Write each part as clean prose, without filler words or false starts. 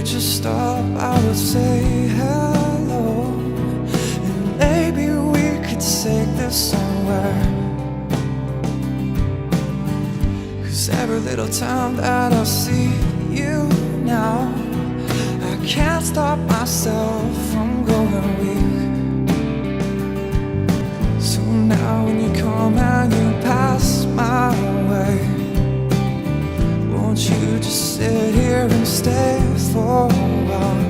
just stop, I would say hello. And maybe we could take this somewhere. 'Cause every little time that I see you now, I can't stop myself from going weak. So now when you come and you pass my way, won't you just sit here and stay for a while?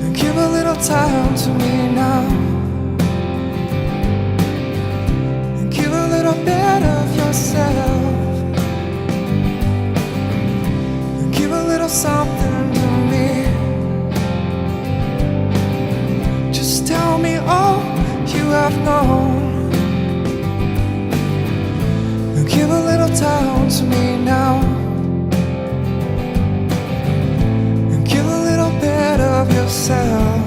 And give a little time to me now, and give a little bit of yourself, and give a little something to me. Just tell me all you have known. Give a little time to me now, and give a little bit of yourself.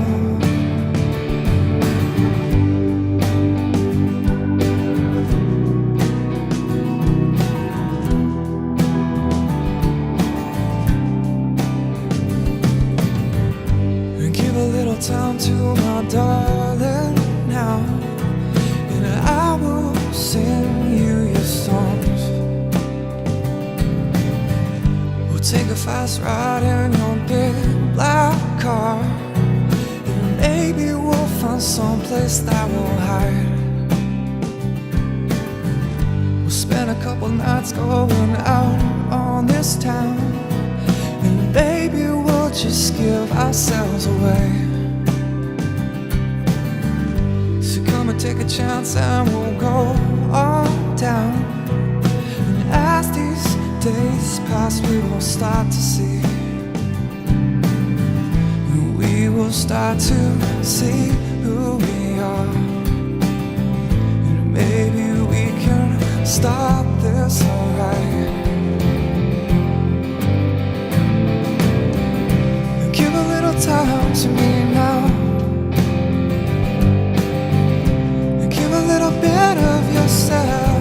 And give a little time to my darling now, and I will sing you your songs. We'll take a fast ride in your big black car, and maybe we'll find someplace that we'll hide. We'll spend a couple nights going out on this town, and maybe we'll just give ourselves away. So come and take a chance and we'll go on down. And as these days pass, we will start to see, and we will start to see who we are. And maybe we can stop this alright. And give a little time to me now, and give a little bit of yourself,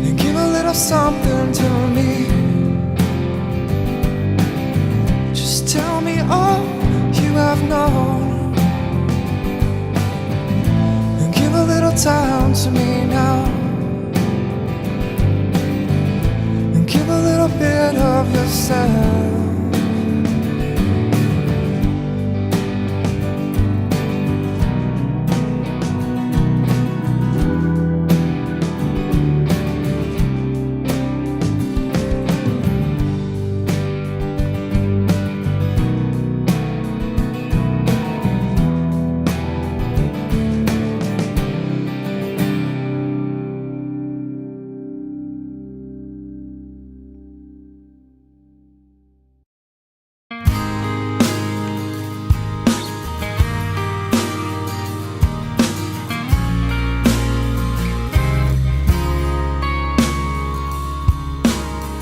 and give a little something to me. Just tell me all you have known, and give a little time to me now, and give a little bit of yourself.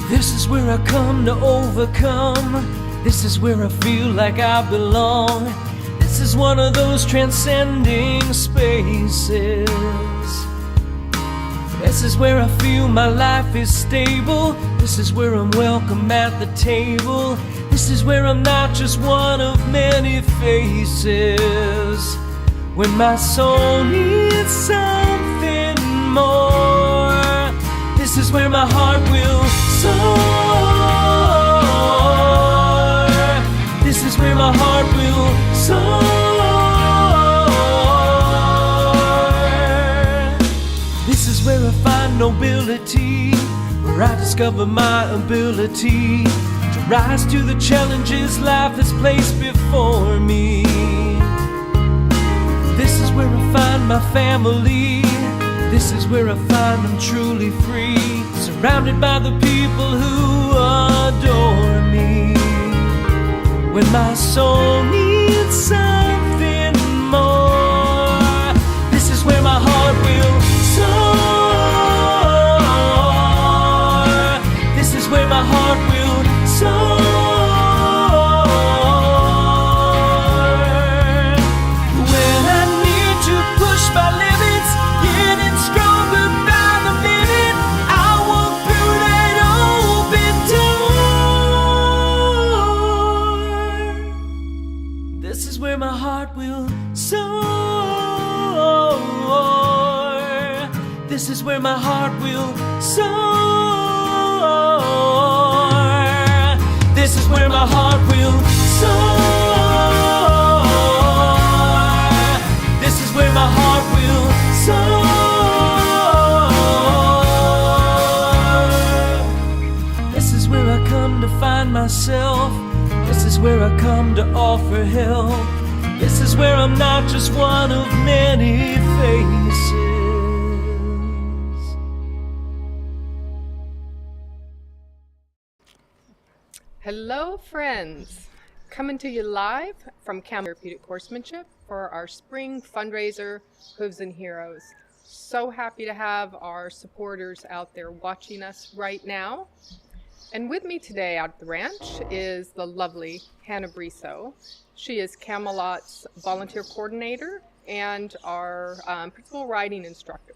This is where I come to overcome. This is where I feel like I belong. This is one of those transcending spaces. This is where I feel my life is stable. This is where I'm welcome at the table. This is where I'm not just one of many faces. When my soul needs something more, this is where my heart will soar. This is where my heart will soar. This is where I find nobility, where I discover my ability to rise to the challenges life has placed before me. This is where I find my family. This is where I find I'm truly free, surrounded by the people who adore me. When my soul needs something more, this is where my heart will soar. This is where my heart will soar. When I need to push my limits, getting stronger by the minute, I heart will soar. This is where my heart will soar. This is where my heart will soar. This is where I come to find myself. This is where I come to offer help. This is where I'm not just one of many faces. Hello, friends. Coming to you live from Camelot Therapeutic Horsemanship for our spring fundraiser, Hooves Heroes. So happy to have our supporters out there watching us right now. And with me today out at the ranch is the lovely Hannah Briso. She is Camelot's volunteer coordinator and our principal riding instructor.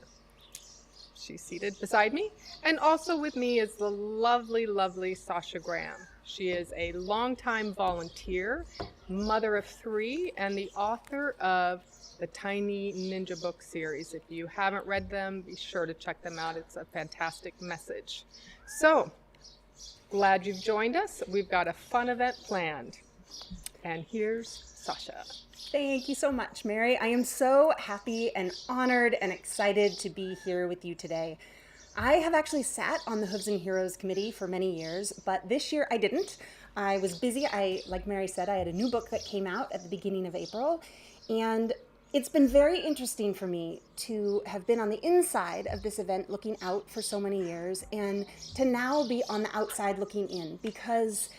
She's seated beside me. And also with me is the lovely, lovely Sasha Graham. She is a longtime volunteer, mother of 3, and the author of the Tiny Ninja book series. If you haven't read them, be sure to check them out. It's a fantastic message. So, glad you've joined us. We've got a fun event planned. And here's Sasha. Thank you so much, Mary. I am so happy and honored and excited to be here with you today. I have actually sat on the Hooves Heroes committee for many years, but this year I didn't. I was busy. Like Mary said, I had a new book that came out at the beginning of April, and it's been very interesting for me to have been on the inside of this event looking out for so many years and to now be on the outside looking in, because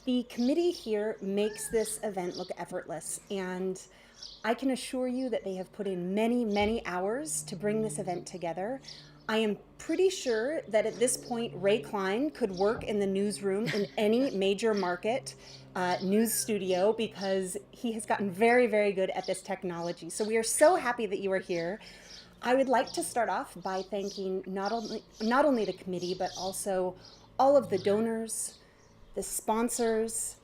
the committee here makes this event look effortless, and I can assure you that they have put in many, many hours to bring this event together. I am pretty sure that at this point, Ray Klein could work in the newsroom in any major market news studio, because he has gotten very, very good at this technology. So we are so happy that you are here. I would like to start off by thanking not only the committee, but also all of the donors, the sponsors,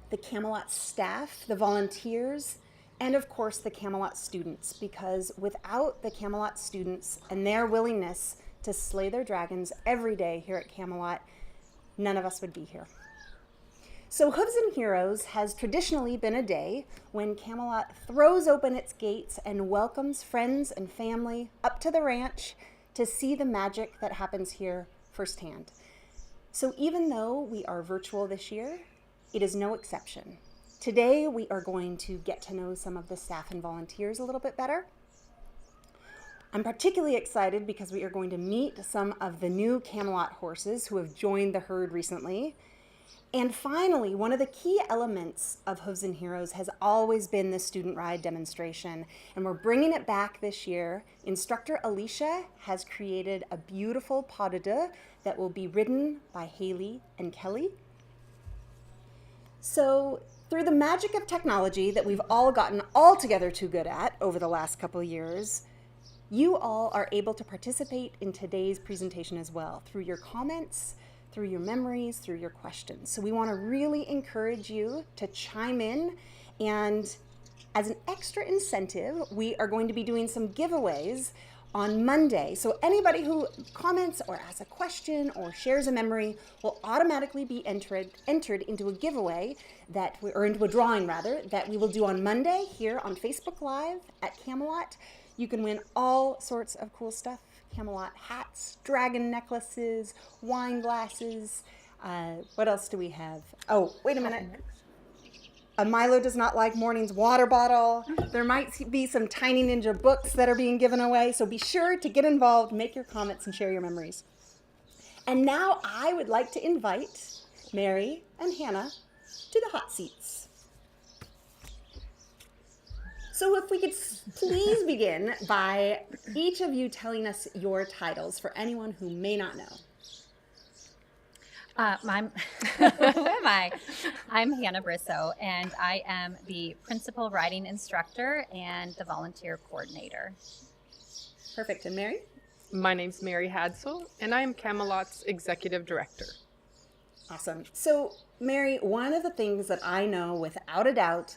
the Camelot staff, the volunteers, and of course the Camelot students, because without the Camelot students and their willingness to slay their dragons every day here at Camelot, none of us would be here. So Hooves Heroes has traditionally been a day when Camelot throws open its gates and welcomes friends and family up to the ranch to see the magic that happens here firsthand. So even though we are virtual this year, it is no exception. Today, we are going to get to know some of the staff and volunteers a little bit better. I'm particularly excited because we are going to meet some of the new Camelot horses who have joined the herd recently. And finally, one of the key elements of Hooves Heroes has always been the student ride demonstration, and we're bringing it back this year. Instructor Alicia has created a beautiful pas de deux that will be ridden by Haley and Kelly. So, through the magic of technology that we've all gotten altogether too good at over the last couple of years, you all are able to participate in today's presentation as well, through your comments, through your memories, through your questions. So we want to really encourage you to chime in, and as an extra incentive, we are going to be doing some giveaways on Monday. So anybody who comments or asks a question or shares a memory will automatically be entered into a giveaway or into a drawing rather, that we will do on Monday here on Facebook Live at Camelot. You can win all sorts of cool stuff. Camelot hats, dragon necklaces, wine glasses. What else do we have? Oh, wait a minute. A Milo Does Not Like Mornings water bottle. There might be some Tiny Ninja books that are being given away. So be sure to get involved, make your comments, and share your memories. And now I would like to invite Mary and Hannah to the hot seats. So if we could please begin by each of you telling us your titles for anyone who may not know. Who am I? I'm Hannah Briso, and I am the principal riding instructor and the volunteer coordinator. Perfect. And Mary? My name's Mary Hadsel, and I am Camelot's executive director. Awesome. So, Mary, one of the things that I know without a doubt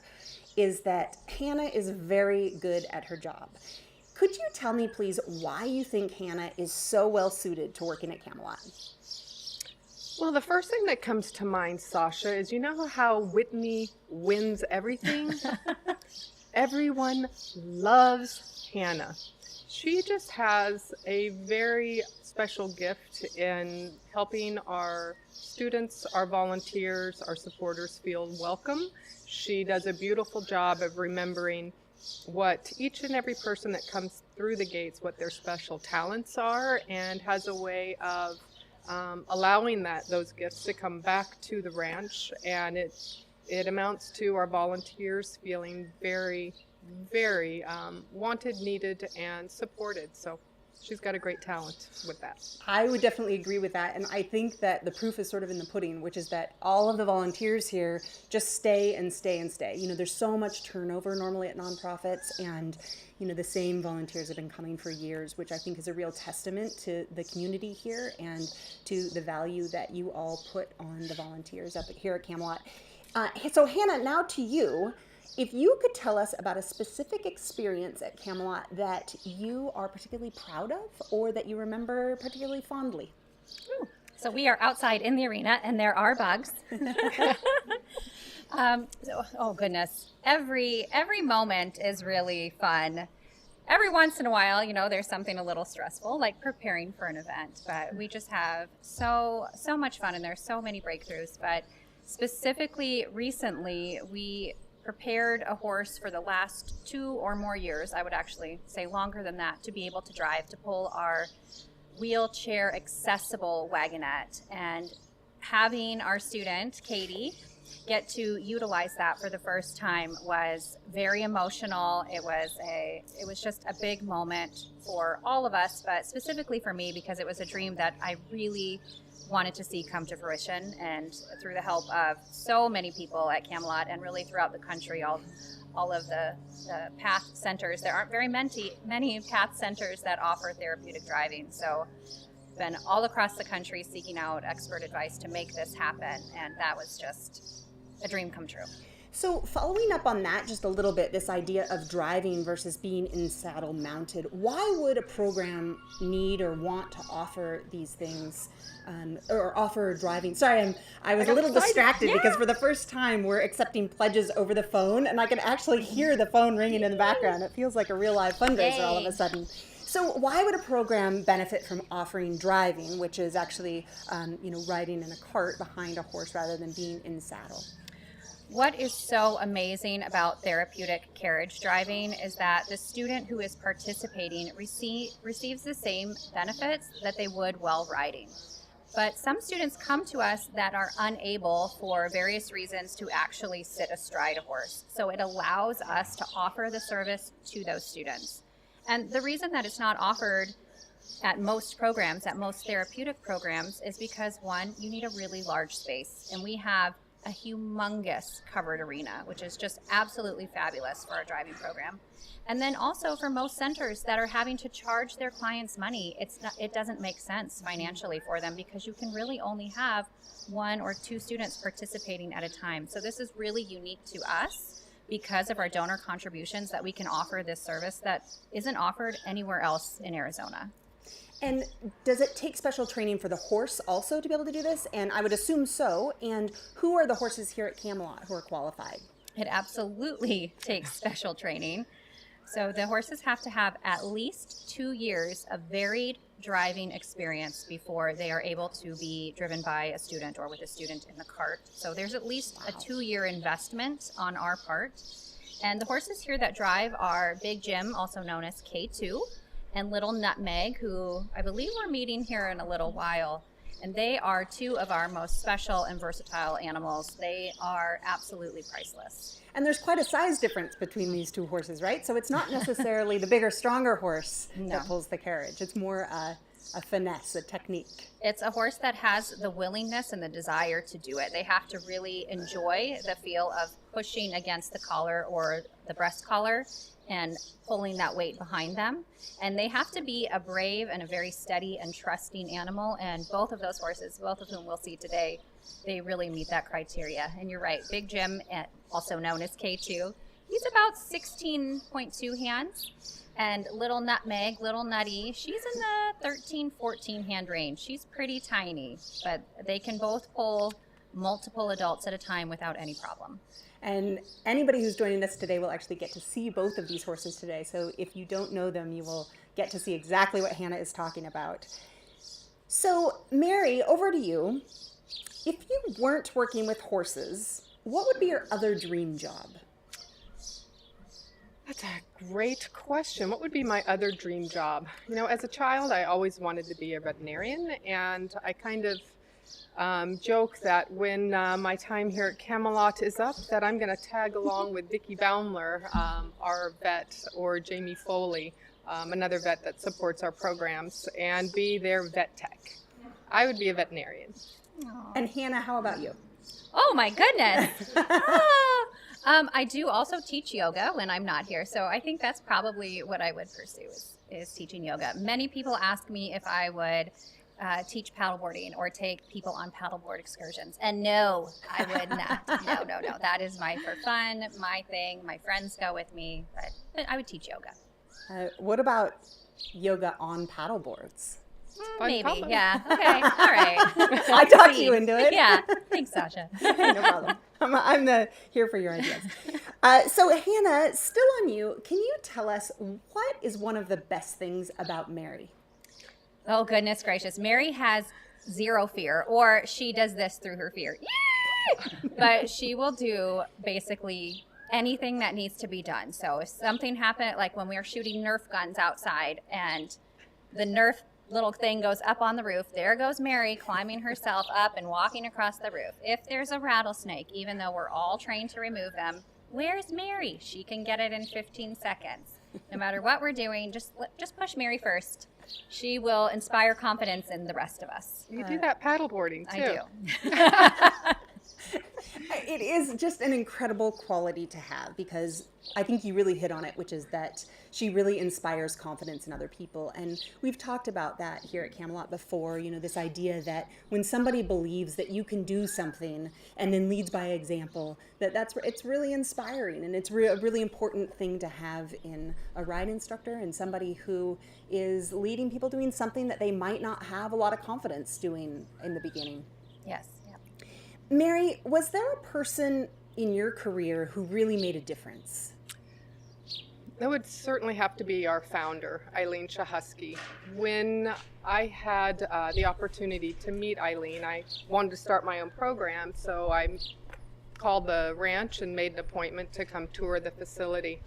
is that Hannah is very good at her job. Could you tell me, please, why you think Hannah is so well suited to working at Camelot? Well, the first thing that comes to mind, Sasha, is you know how Whitney wins everything? Everyone loves Hannah. She just has a very special gift in helping our students, our volunteers, our supporters feel welcome. She does a beautiful job of remembering what each and every person that comes through the gates, what their special talents are, and has a way of allowing those gifts to come back to the ranch. And it amounts to our volunteers feeling very, very wanted, needed, and supported. So she's got a great talent with that. I would definitely agree with that. And I think that the proof is sort of in the pudding, which is that all of the volunteers here just stay and stay and stay. You know, there's so much turnover normally at nonprofits, and, you know, the same volunteers have been coming for years, which I think is a real testament to the community here and to the value that you all put on the volunteers up here at Camelot. So Hannah, now to you. If you could tell us about a specific experience at Camelot that you are particularly proud of or that you remember particularly fondly. So we are outside in the arena and there are bugs. Oh goodness. Every moment is really fun. Every once in a while, you know, there's something a little stressful, like preparing for an event, but we just have so much fun and there's so many breakthroughs. But specifically recently, we prepared a horse for the last 2 or more years, I would actually say longer than that, to be able to drive, to pull our wheelchair accessible wagonette. And having our student, Katie, get to utilize that for the first time was very emotional. It was just a big moment for all of us, but specifically for me, because it was a dream that I really wanted to see come to fruition, and through the help of so many people at Camelot and really throughout the country, all of the PATH centers. There aren't very many PATH centers that offer therapeutic driving, so been all across the country seeking out expert advice to make this happen, and that was just a dream come true. So following up on that just a little bit, this idea of driving versus being in saddle mounted, why would a program need or want to offer these things, or offer driving? Sorry, I was a little distracted because for the first time we're accepting pledges over the phone, and I can actually hear the phone ringing in the background. It feels like a real live fundraiser all of a sudden. So why would a program benefit from offering driving, which is actually riding in a cart behind a horse rather than being in saddle? What is so amazing about therapeutic carriage driving is that the student who is participating receives the same benefits that they would while riding. But some students come to us that are unable for various reasons to actually sit astride a horse. So it allows us to offer the service to those students. And the reason that it's not offered at most programs, at most therapeutic programs, is because, one, you need a really large space. And we have a humongous covered arena, which is just absolutely fabulous for our driving program. And then also for most centers that are having to charge their clients money, it doesn't make sense financially for them, because you can really only have 1 or 2 students participating at a time. So this is really unique to us because of our donor contributions, that we can offer this service that isn't offered anywhere else in Arizona. And does it take special training for the horse also to be able to do this? And I would assume so. And who are the horses here at Camelot who are qualified? It absolutely takes special training. So the horses have to have at least 2 years of varied driving experience before they are able to be driven by a student or with a student in the cart. So there's at least a 2-year investment on our part. And the horses here that drive are Big Jim, also known as K2, and Little Nutmeg, who I believe we're meeting here in a little while. And they are 2 of our most special and versatile animals. They are absolutely priceless. And there's quite a size difference between these 2 horses, right? So it's not necessarily the bigger, stronger horse that pulls the carriage. It's more a finesse, a technique. It's a horse that has the willingness and the desire to do it. They have to really enjoy the feel of pushing against the collar or the breast collar and pulling that weight behind them. And they have to be a brave and a very steady and trusting animal. And both of those horses, both of whom we'll see today, they really meet that criteria. And you're right, Big Jim, also known as K2, he's about 16.2 hands. And little Nutmeg, little Nutty, she's in the 13, 14 hand range. She's pretty tiny, but they can both pull multiple adults at a time without any problem. And anybody who's joining us today will actually get to see both of these horses today. So if you don't know them, you will get to see exactly what Hannah is talking about. So Mary, over to you. If you weren't working with horses, what would be your other dream job? That's a great question. What would be my other dream job? You know, as a child, I always wanted to be a veterinarian, and I kind of joke that when my time here at Camelot is up, that I'm going to tag along with Vicki Baumler, our vet, or Jamie Foley, another vet that supports our programs, and be their vet tech. I would be a veterinarian. Aww. And Hannah, how about you? Oh my goodness. I do also teach yoga when I'm not here, so I think that's probably what I would pursue is teaching yoga. Many people ask me if I would teach paddleboarding or take people on paddleboard excursions, and no, I would not. No. That is for fun, my thing. My friends go with me, but I would teach yoga. What about yoga on paddleboards? Maybe, problem. yeah. Okay, all right. I talked you into it. Yeah, thanks, Sasha. No problem. I'm here for your ideas. So Hannah, still on you. Can you tell us what is one of the best things about Mary? Oh, goodness gracious. Mary has zero fear, or she does this through her fear. Yay! But she will do basically anything that needs to be done. So if something happened, like when we were shooting Nerf guns outside and the Nerf little thing goes up on the roof, there goes Mary climbing herself up and walking across the roof. If there's a rattlesnake, even though we're all trained to remove them, where's Mary? She can get it in 15 seconds. No matter what we're doing, just push Mary first. She will inspire confidence in the rest of us. You do that paddleboarding too. I do. It is just an incredible quality to have, because I think you really hit on it, which is that she really inspires confidence in other people. And we've talked about that here at Camelot before, you know, this idea that when somebody believes that you can do something and then leads by example, it's really inspiring, and it's a really important thing to have in a ride instructor and somebody who is leading people doing something that they might not have a lot of confidence doing in the beginning. Yes. Mary, was there a person in your career who really made a difference? That would certainly have to be our founder, Eileen Shahusky. When I had the opportunity to meet Eileen, I wanted to start my own program, so I called the ranch and made an appointment to come tour the facility.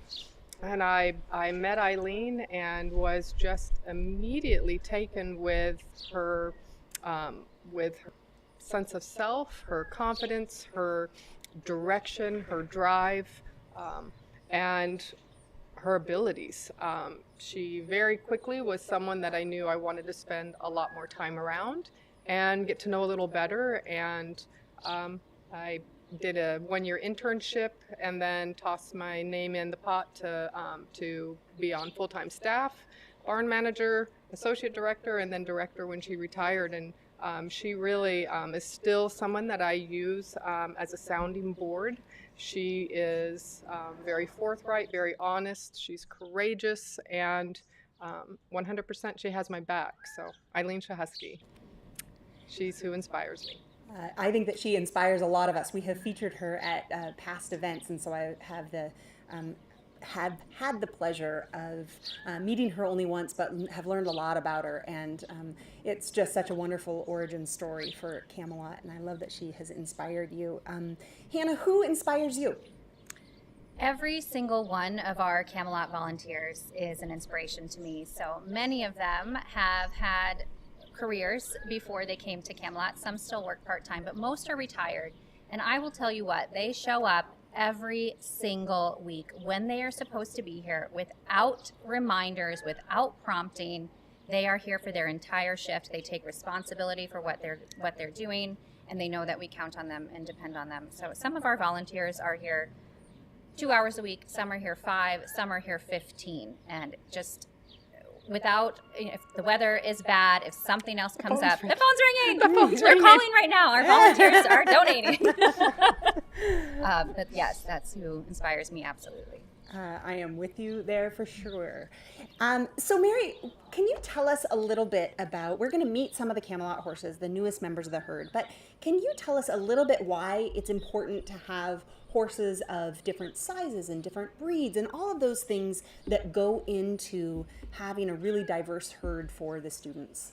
And I met Eileen and was just immediately taken with her sense of self, her confidence, her direction, her drive, and her abilities. She very quickly was someone that I knew I wanted to spend a lot more time around and get to know a little better. And I did a one-year internship and then tossed my name in the pot to be on full-time staff, barn manager, associate director, and then director when she retired. And she really is still someone that I use as a sounding board. She is very forthright, very honest. She's courageous, and 100% she has my back. So Eileen Shahusky, she's who inspires me. I think that she inspires a lot of us. We have featured her at past events, and so I have had the pleasure of meeting her only once, but have learned a lot about her, and it's just such a wonderful origin story for Camelot, and I love that she has inspired you. Hannah, who inspires you? Every single one of our Camelot volunteers is an inspiration to me. So many of them have had careers before they came to Camelot. Some still work part-time, but most are retired. And I will tell you what, they show up every single week when they are supposed to be here without reminders, without prompting. They are here for their entire shift. They take responsibility for what they're doing, and they know that we count on them and depend on them. So some of our volunteers are here 2 hours a week, some are here 5, some are here 15, and just without, if the weather is bad, if something else comes up, the phone's ringing. They're calling right now. Our volunteers are donating. But yes, that's who inspires me absolutely. I am with you there for sure. So Mary, can you tell us a little bit about, we're going to meet some of the Camelot horses, the newest members of the herd, but can you tell us a little bit why it's important to have horses of different sizes and different breeds and all of those things that go into having a really diverse herd for the students?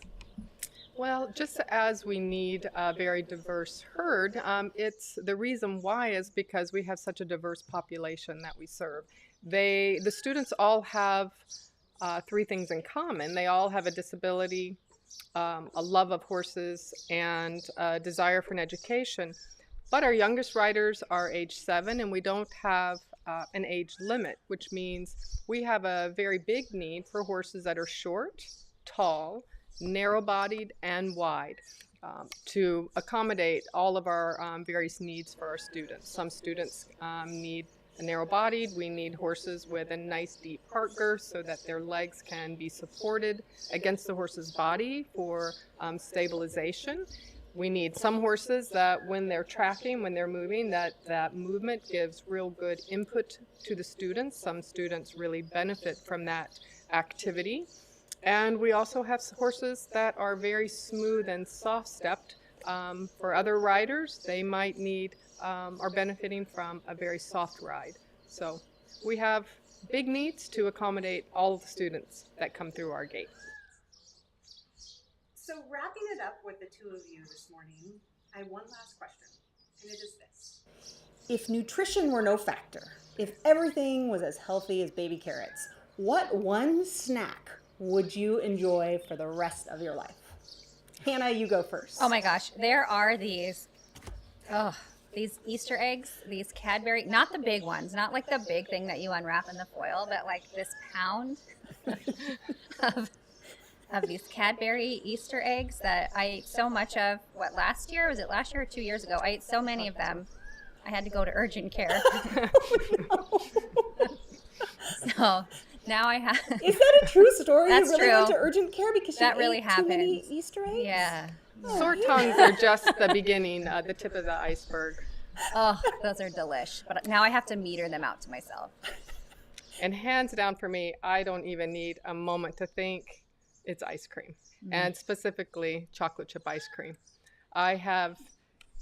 Well, just as we need a very diverse herd, it's the reason why is because we have such a diverse population that we serve. The students all have three things in common. They all have a disability, a love of horses, and a desire for an education. But our youngest riders are age 7, and we don't have an age limit, which means we have a very big need for horses that are short, tall, narrow-bodied, and wide to accommodate all of our various needs for our students. Some students need a narrow-bodied. We need horses with a nice deep heart girth so that their legs can be supported against the horse's body for stabilization. We need some horses that when they're tracking, when they're moving, that movement gives real good input to the students. Some students really benefit from that activity. And we also have horses that are very smooth and soft-stepped. For other riders, they might need, are benefiting from a very soft ride. So we have big needs to accommodate all of the students that come through our gate. So wrapping it up with the two of you this morning, I have one last question, and it is this. If nutrition were no factor, if everything was as healthy as baby carrots, what one snack would you enjoy for the rest of your life? Hannah, you go first. Oh my gosh, there are these Easter eggs, these Cadbury, not the big ones, not like the big thing that you unwrap in the foil, but like this pound of these Cadbury Easter eggs that I ate so much of. What, last year? Was it last year or 2 years ago? I ate so many of them. I had to go to urgent care. So now I have. Is that a true story? That's you really true. went to urgent care because That you really ate too many happened. Easter eggs? Yeah. Sore tongues are just the beginning, the tip of the iceberg. Oh, those are delish. But now I have to meter them out to myself. And hands down for me, I don't even need a moment to think. It's ice cream, and specifically chocolate chip ice cream. I have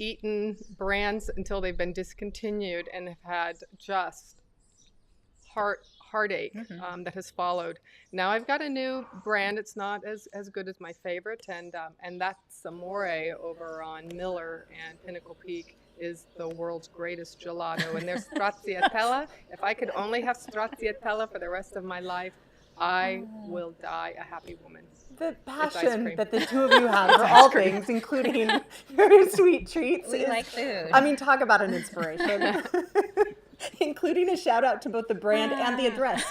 eaten brands until they've been discontinued and have had just heartache that has followed. Now I've got a new brand. It's not as good as my favorite, and that's Amore over on Miller and Pinnacle Peak is the world's greatest gelato. And there's stracciatella. If I could only have stracciatella for the rest of my life, I will die a happy woman. The passion that the two of you have for all things, including very sweet treats. We like food. I mean, talk about an inspiration. Including a shout out to both the brand and the address.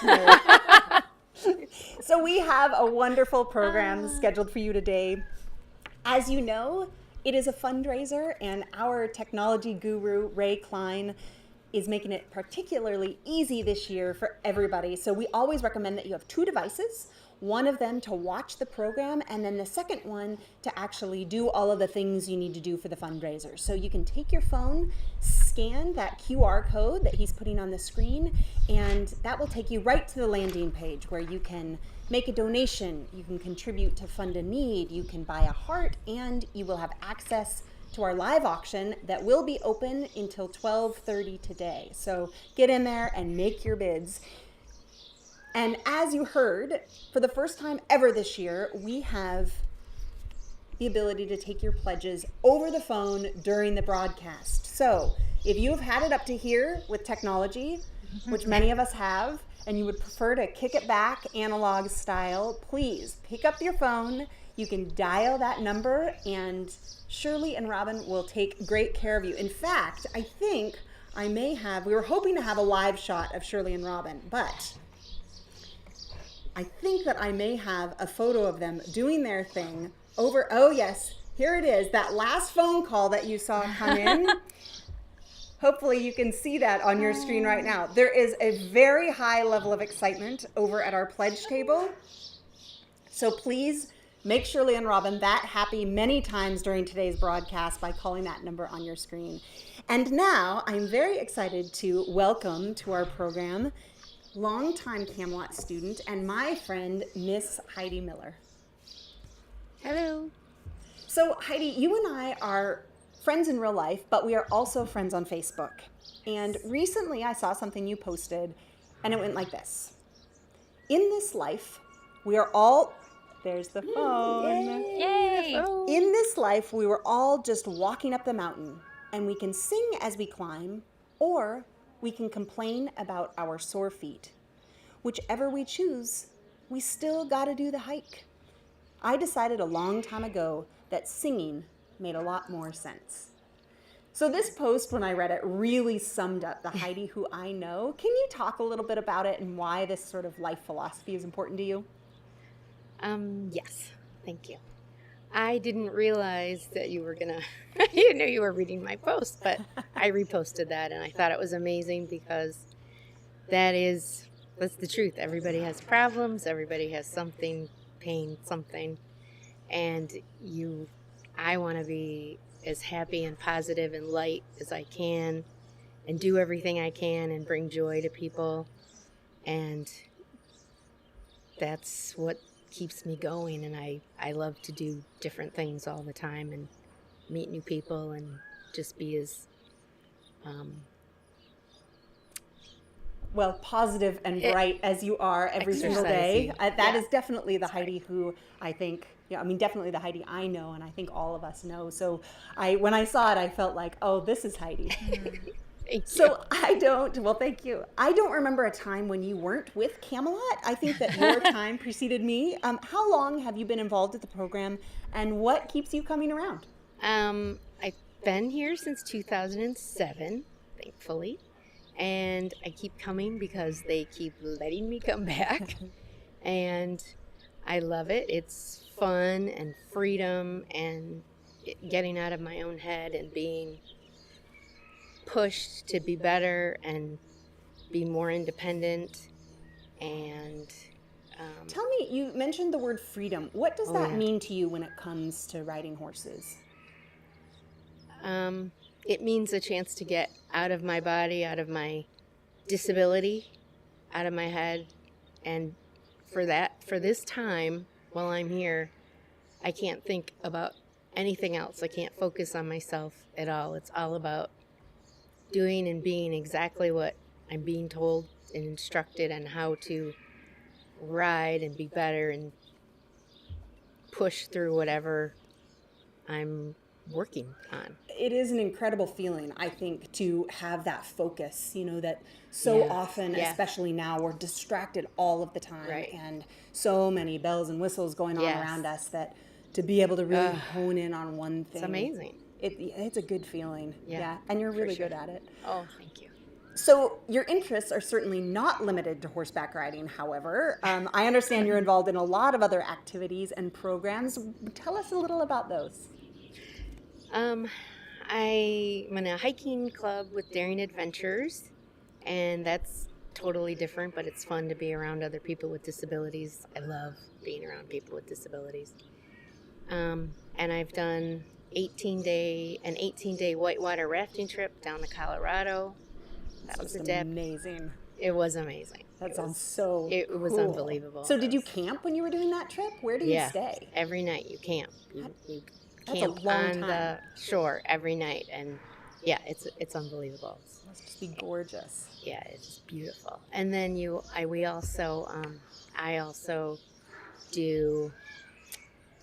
So we have a wonderful program scheduled for you today. As you know, it is a fundraiser, and our technology guru, Ray Klein, is making it particularly easy this year for everybody. So we always recommend that you have 2 devices, one of them to watch the program, and then the second one to actually do all of the things you need to do for the fundraiser. So you can take your phone, scan that QR code that he's putting on the screen, and that will take you right to the landing page where you can make a donation, you can contribute to Fund a Need, you can buy a heart, and you will have access to our live auction that will be open until 12:30 today. So get in there and make your bids. And as you heard, for the first time ever this year, we have the ability to take your pledges over the phone during the broadcast. So if you've had it up to here with technology, which many of us have, and you would prefer to kick it back analog style, please pick up your phone. You can dial that number, and Shirley and Robin will take great care of you. In fact, I think I may have, we were hoping to have a live shot of Shirley and Robin, but I think that I may have a photo of them doing their thing over, oh yes, here it is, that last phone call that you saw come in. Hopefully you can see that on your screen right now. There is a very high level of excitement over at our pledge table. So please make Shirley and Robin that happy many times during today's broadcast by calling that number on your screen. And now I'm very excited to welcome to our program longtime Camelot student, and my friend, Miss Heidi Miller. Hello. So Heidi, you and I are friends in real life, but we are also friends on Facebook. And recently I saw something you posted, and it went like this. In this life, we are all... There's the phone. Yay! In this life, we were all just walking up the mountain, and we can sing as we climb, or we can complain about our sore feet. Whichever we choose, we still gotta do the hike. I decided a long time ago that singing made a lot more sense. So this post, when I read it, really summed up the Heidi who I know. Can you talk a little bit about it and why this sort of life philosophy is important to you? Yes, thank you. I didn't realize that you were gonna, you knew you were reading my post, but I reposted that and I thought it was amazing because that's the truth. Everybody has problems, everybody has something, pain, something, and I want to be as happy and positive and light as I can and do everything I can and bring joy to people, and that's what keeps me going. And I love to do different things all the time and meet new people and just be as well, positive and bright as you are every single day. Exercising. That is definitely the Heidi who I think, definitely the Heidi I know, and I think all of us know. So when I saw it, I felt like, oh, this is Heidi. Thank So thank you. I don't remember a time when you weren't with Camelot. I think that your time preceded me. How long have you been involved with the program, and what keeps you coming around? I've been here since 2007, thankfully, and I keep coming because they keep letting me come back, and I love it. It's fun and freedom and getting out of my own head and being pushed to be better and be more independent. And Tell me, you mentioned the word freedom. What does that mean to you when it comes to riding horses? it means a chance to get out of my body, out of my disability, out of my head. And for this time while I'm here, I can't think about anything else. I can't focus on myself at all. It's all about doing and being exactly what I'm being told and instructed on how to ride and be better and push through whatever I'm working on. It is an incredible feeling, I think, to have that focus, that so often, especially now, we're distracted all of the time. Right. And so many bells and whistles going on around us that to be able to really hone in on one thing. It's amazing. It's a good feeling. Yeah, And you're really sure. good at it. Oh, thank you. So your interests are certainly not limited to horseback riding, however. I understand you're involved in a lot of other activities and programs. Tell us a little about those. I'm in a hiking club with Daring Adventures, and that's totally different, but it's fun to be around other people with disabilities. I love being around people with disabilities. And I've done an 18-day whitewater rafting trip down to Colorado. That was amazing. It was amazing. That sounds so It was cool. Unbelievable. So did you camp when you were doing that trip? Where do you stay? Every night you camp. You That's camp a long on time. the shore every night, and it's unbelievable. It must just be gorgeous. Yeah, it's beautiful. And then I also do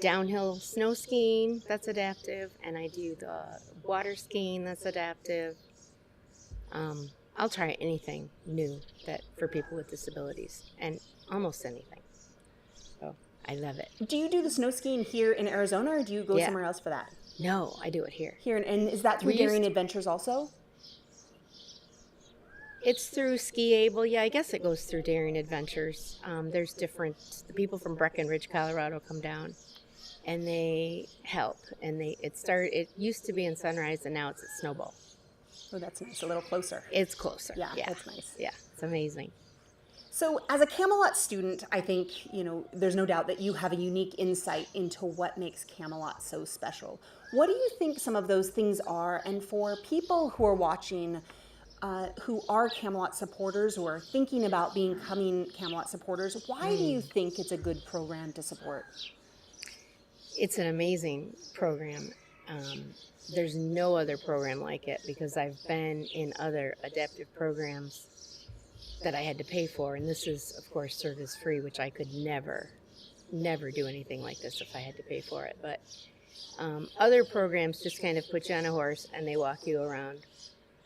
downhill snow skiing, that's adaptive, and I do the water skiing, that's adaptive. I'll try anything new that for people with disabilities, and almost anything. So I love it. Do you do the snow skiing here in Arizona, or do you go Yeah. somewhere else for that? No, I do it here. Here, and is that through We used Daring to- Adventures also? It's through Ski Able. Yeah, I guess it goes through Daring Adventures. There's the people from Breckenridge, Colorado come down and they help. And it used to be in Sunrise and now it's at Snowball. Oh, that's nice. A little closer. It's closer. Yeah, that's nice. Yeah, it's amazing. So as a Camelot student, I think, there's no doubt that you have a unique insight into what makes Camelot so special. What do you think some of those things are? And for people who are watching, who are Camelot supporters or are thinking about becoming Camelot supporters, why do you think it's a good program to support? It's an amazing program. There's no other program like it because I've been in other adaptive programs that I had to pay for, and this is, of course, service free, which I could never do anything like this if I had to pay for it. But other programs just kind of put you on a horse and they walk you around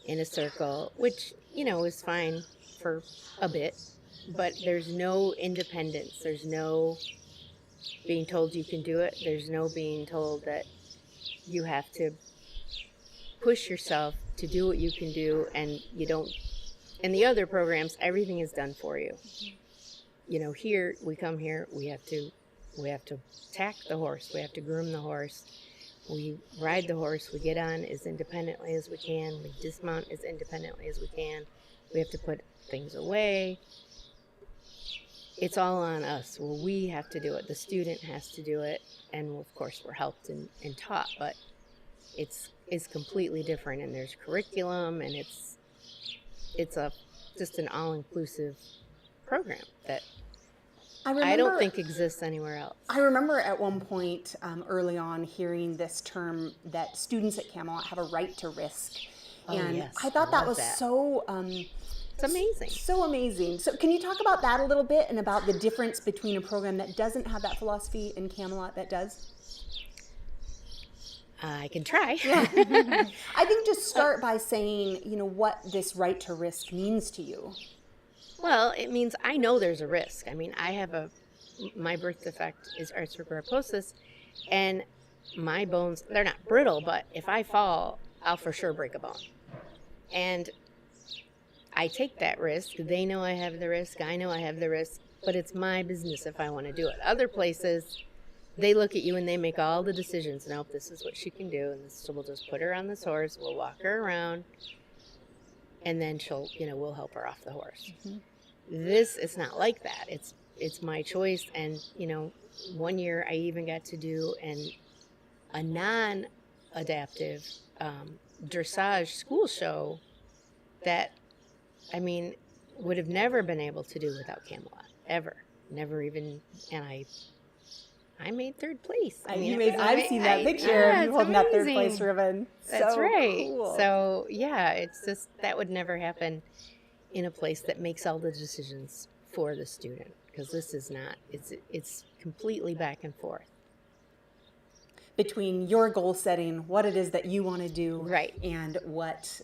in a circle, which, you know, is fine for a bit, but there's no independence. There's no being told you can do it. There's no being told that you have to push yourself to do what you can do, and you don't. In the other programs, everything is done for you. You know, here, we come here, we have to tack the horse, we have to groom the horse, we ride the horse, we get on as independently as we can, we dismount as independently as we can, we have to put things away. It's all on us. Well, we have to do it. The student has to do it, and of course we're helped and taught, but it's completely different, and there's curriculum, and it's just an all-inclusive program that I don't think exists anywhere else. I remember at one point early on hearing this term that students at Camelot have a right to risk. And yes, I thought that was that. so... It's amazing. So amazing. So can you talk about that a little bit and about the difference between a program that doesn't have that philosophy and Camelot that does? I can try. Yeah. I think just start by saying, you know, what this right to risk means to you. Well, it means I know there's a risk. I mean, my birth defect is arthrogryposis, and my bones, they're not brittle, but if I fall, I'll for sure break a bone. And I take that risk. They know I have the risk. I know I have the risk, but it's my business if I want to do it. Other places, they look at you and they make all the decisions. Nope, this is what she can do, and we'll just put her on this horse, we'll walk her around, and then she'll, you know, we'll help her off the horse. Mm-hmm. This, it's not like that. It's my choice. And, you know, one year I even got to do a non-adaptive dressage school show that, I mean, would have never been able to do without Camelot, ever. Never even, and I made third place. I've seen that picture of you holding that third place ribbon. That's so right. Cool. So, yeah, it's just, that would never happen in a place that makes all the decisions for the student, because this is not, it's completely back and forth. Between your goal setting, what it is that you want to do, right, and what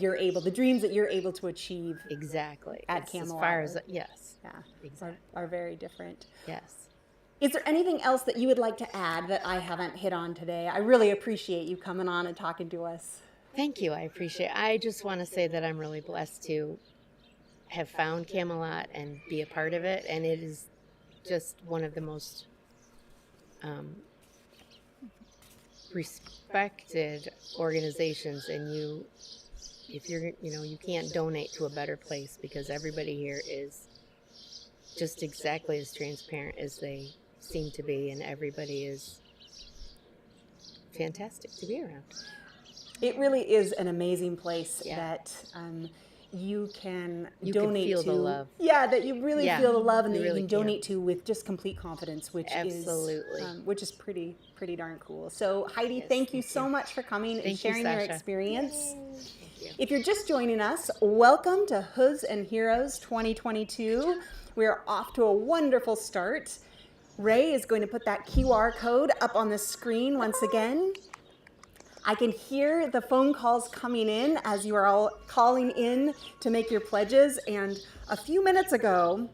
you're the dreams that you're able to achieve exactly at Camelot. As far as, yes. Yeah, exactly. are very different. Yes. Is there anything else that you would like to add that I haven't hit on today? I really appreciate you coming on and talking to us. Thank you. I appreciate it. I just want to say that I'm really blessed to have found Camelot and be a part of it, and it is just one of the most respected organizations, and you can't donate to a better place, because everybody here is just exactly as transparent as they seem to be, and everybody is fantastic to be around. It really is an amazing place that you can donate feel to. The love. Yeah, that you really feel the love, and that really you can donate to with just complete confidence, which is pretty darn cool. So Heidi, thank you so much for coming and sharing your experience. Thank you. If you're just joining us, welcome to Hooves Heroes 2022. We're off to a wonderful start. Ray is going to put that QR code up on the screen once again. I can hear the phone calls coming in as you are all calling in to make your pledges. And a few minutes ago,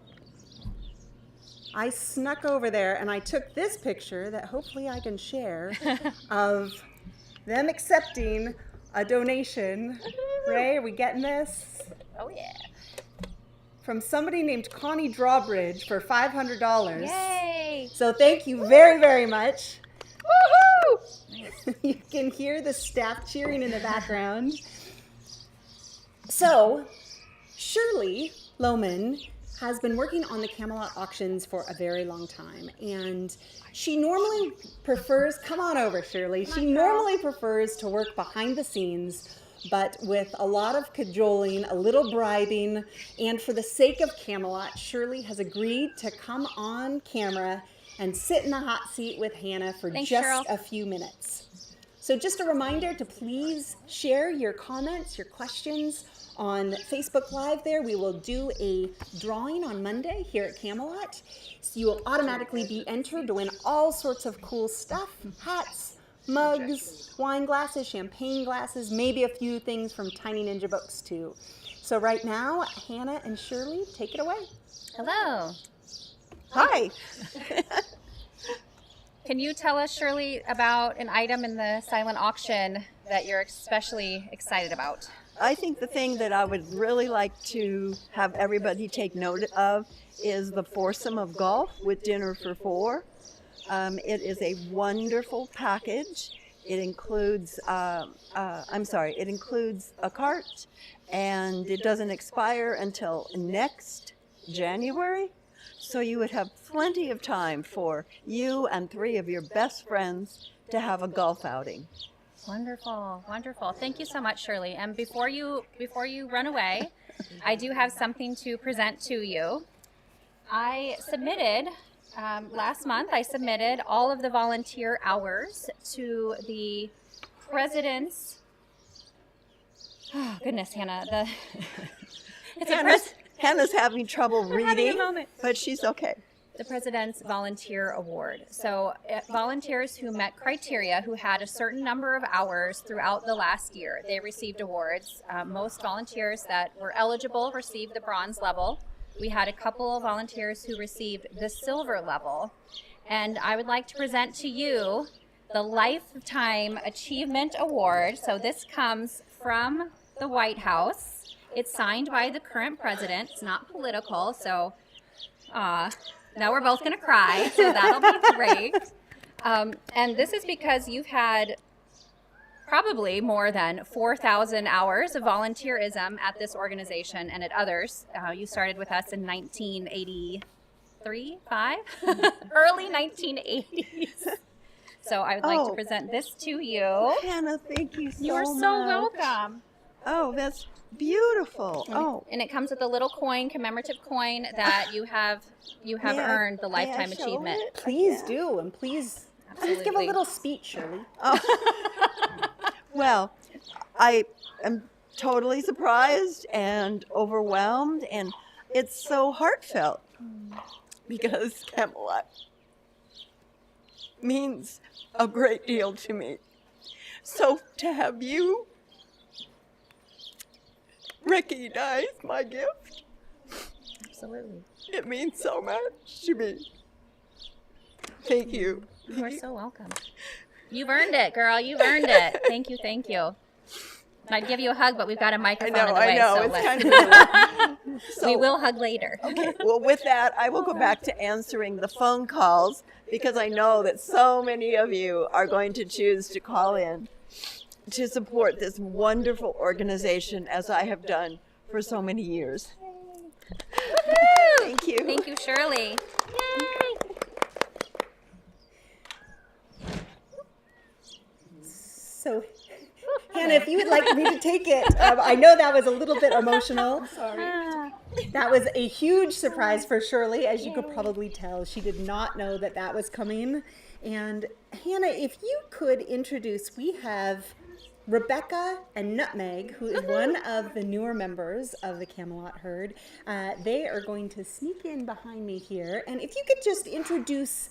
I snuck over there and I took this picture that hopefully I can share of them accepting a donation. Ray, are we getting this? Oh, yeah. From somebody named Connie Drawbridge for $500. Yay! So thank you very, very much. Woohoo! You can hear the staff cheering in the background. So, Shirley Lohman has been working on the Camelot auctions for a very long time, and she normally prefers, come on over, Shirley, she normally prefers to work behind the scenes, but with a lot of cajoling, a little bribing, and for the sake of Camelot, Shirley has agreed to come on camera and sit in the hot seat with Hannah for Thanks, just Cheryl. a few minutes. So just a reminder to please share your comments, your questions on Facebook Live there. We will do a drawing on Monday here at Camelot. So you will automatically be entered to win all sorts of cool stuff, hats, mugs, wine glasses, champagne glasses, maybe a few things from Tiny Ninja Books too. So right now, Hannah and Shirley, take it away. Hello. Hi. Can you tell us, Shirley, about an item in the silent auction that you're especially excited about? I think the thing that I would really like to have everybody take note of is the foursome of golf with dinner for four. It is a wonderful package. It includes, it includes a cart, and it doesn't expire until next January. So you would have plenty of time for you and three of your best friends to have a golf outing. Wonderful, wonderful. Thank you so much, Shirley. And before you run away, I do have something to present to you. I submitted last month. I submitted all of the volunteer hours to the president's. Oh goodness, Hannah. Hannah's having trouble having a reading, moment. but she's okay. The President's Volunteer Award. So volunteers who met criteria, who had a certain number of hours throughout the last year, they received awards. Most volunteers that were eligible received the bronze level. We had a couple of volunteers who received the silver level. And I would like to present to you the Lifetime Achievement Award. So this comes from the White House. It's signed by the current president. It's not political, so now we're both going to cry, so that'll be great. And this is because you've had probably more than 4,000 hours of volunteerism at this organization and at others. You started with us in 1983, 5? Early 1980s. So I would like to present this to you. Hannah, thank you so much. You are so welcome. Oh, that's beautiful. Oh, And it comes with a little coin, commemorative coin that you have earned the Lifetime may I show Achievement. it? Please do, and please give a Absolutely. little speech, Shirley. Well, I am totally surprised and overwhelmed, and it's so heartfelt because Camelot means a great deal to me. So to have you recognize my gift, Absolutely. it means so much to me. Thank you. You are so welcome. You've earned it, girl. You've earned it. Thank you, thank you. And I'd give you a hug, but we've got a microphone in the way. I know. So It's let's- kind of weird. So, we will hug later. Okay, well, with that, I will go back to answering the phone calls because I know that so many of you are going to choose to call in to support this wonderful organization as I have done for so many years. Thank you. Thank you, Shirley. Yay! So, Hannah, if you would like me to take it, I know that was a little bit emotional. That was a huge surprise for Shirley, as you could probably tell. She did not know that that was coming. And Hannah, if you could introduce, we have Rebecca and Nutmeg, who is one of the newer members of the Camelot herd. They are going to sneak in behind me here. And if you could just introduce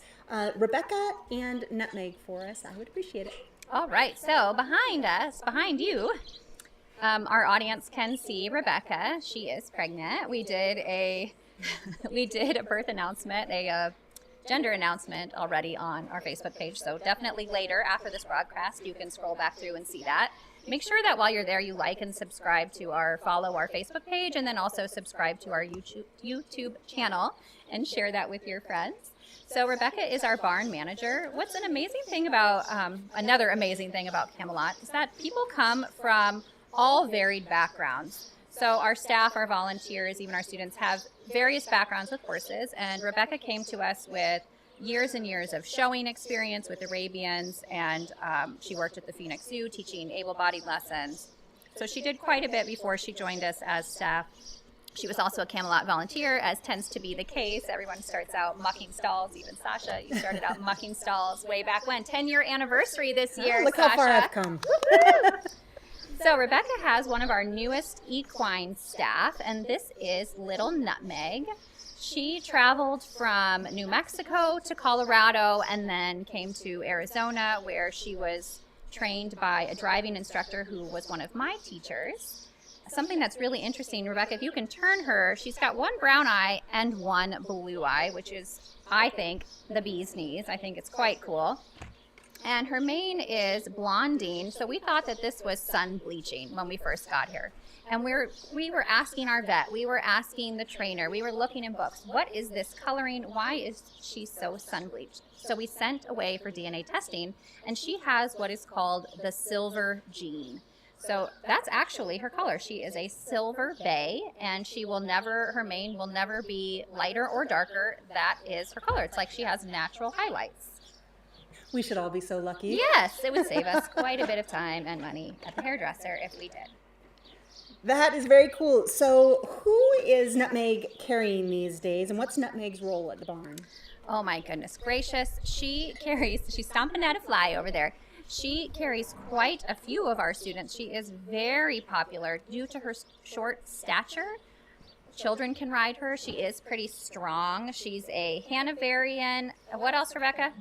Rebecca and Nutmeg for us, I would appreciate it. All right, so behind us, behind you, our audience can see Rebecca. She is pregnant. We did a birth announcement, a gender announcement already on our Facebook page. So definitely later after this broadcast, you can scroll back through and see that. Make sure that while you're there, you like and subscribe to follow our Facebook page, and then also subscribe to our YouTube channel and share that with your friends. So Rebecca is our barn manager. What's an amazing thing about, another amazing thing about Camelot is that people come from all varied backgrounds. So our staff, our volunteers, even our students have various backgrounds with horses. And Rebecca came to us with years and years of showing experience with Arabians. And she worked at the Phoenix Zoo teaching able-bodied lessons. So she did quite a bit before she joined us as staff. She was also a Camelot volunteer, as tends to be the case. Everyone starts out mucking stalls. Even Sasha, you started out mucking stalls way back when. 10-year anniversary this year, Look Sasha. how far I've come. So Rebecca has one of our newest equine staff, and this is little Nutmeg. She traveled from New Mexico to Colorado and then came to Arizona, where she was trained by a driving instructor who was one of my teachers. Something that's really interesting, Rebecca, if you can turn her, she's got one brown eye and one blue eye, which is, I think, the bee's knees. I think it's quite cool. And her mane is blondine, so we thought that this was sun bleaching when we first got here. And we were asking our vet, we were asking the trainer, we were looking in books, what is this coloring? Why is she so sun bleached? So we sent away for DNA testing, and she has what is called the silver gene. So that's actually her color. She is a silver bay, and her mane will never be lighter or darker. That is her color. It's like she has natural highlights. We should all be so lucky. Yes, it would save us quite a bit of time and money at the hairdresser if we did. That is very cool. So who is Nutmeg carrying these days, and what's Nutmeg's role at the barn? Oh my goodness gracious. She's stomping at a fly over there. She carries quite a few of our students. She is very popular due to her short stature. Children can ride her. She is pretty strong. She's a Hanoverian. What else, Rebecca?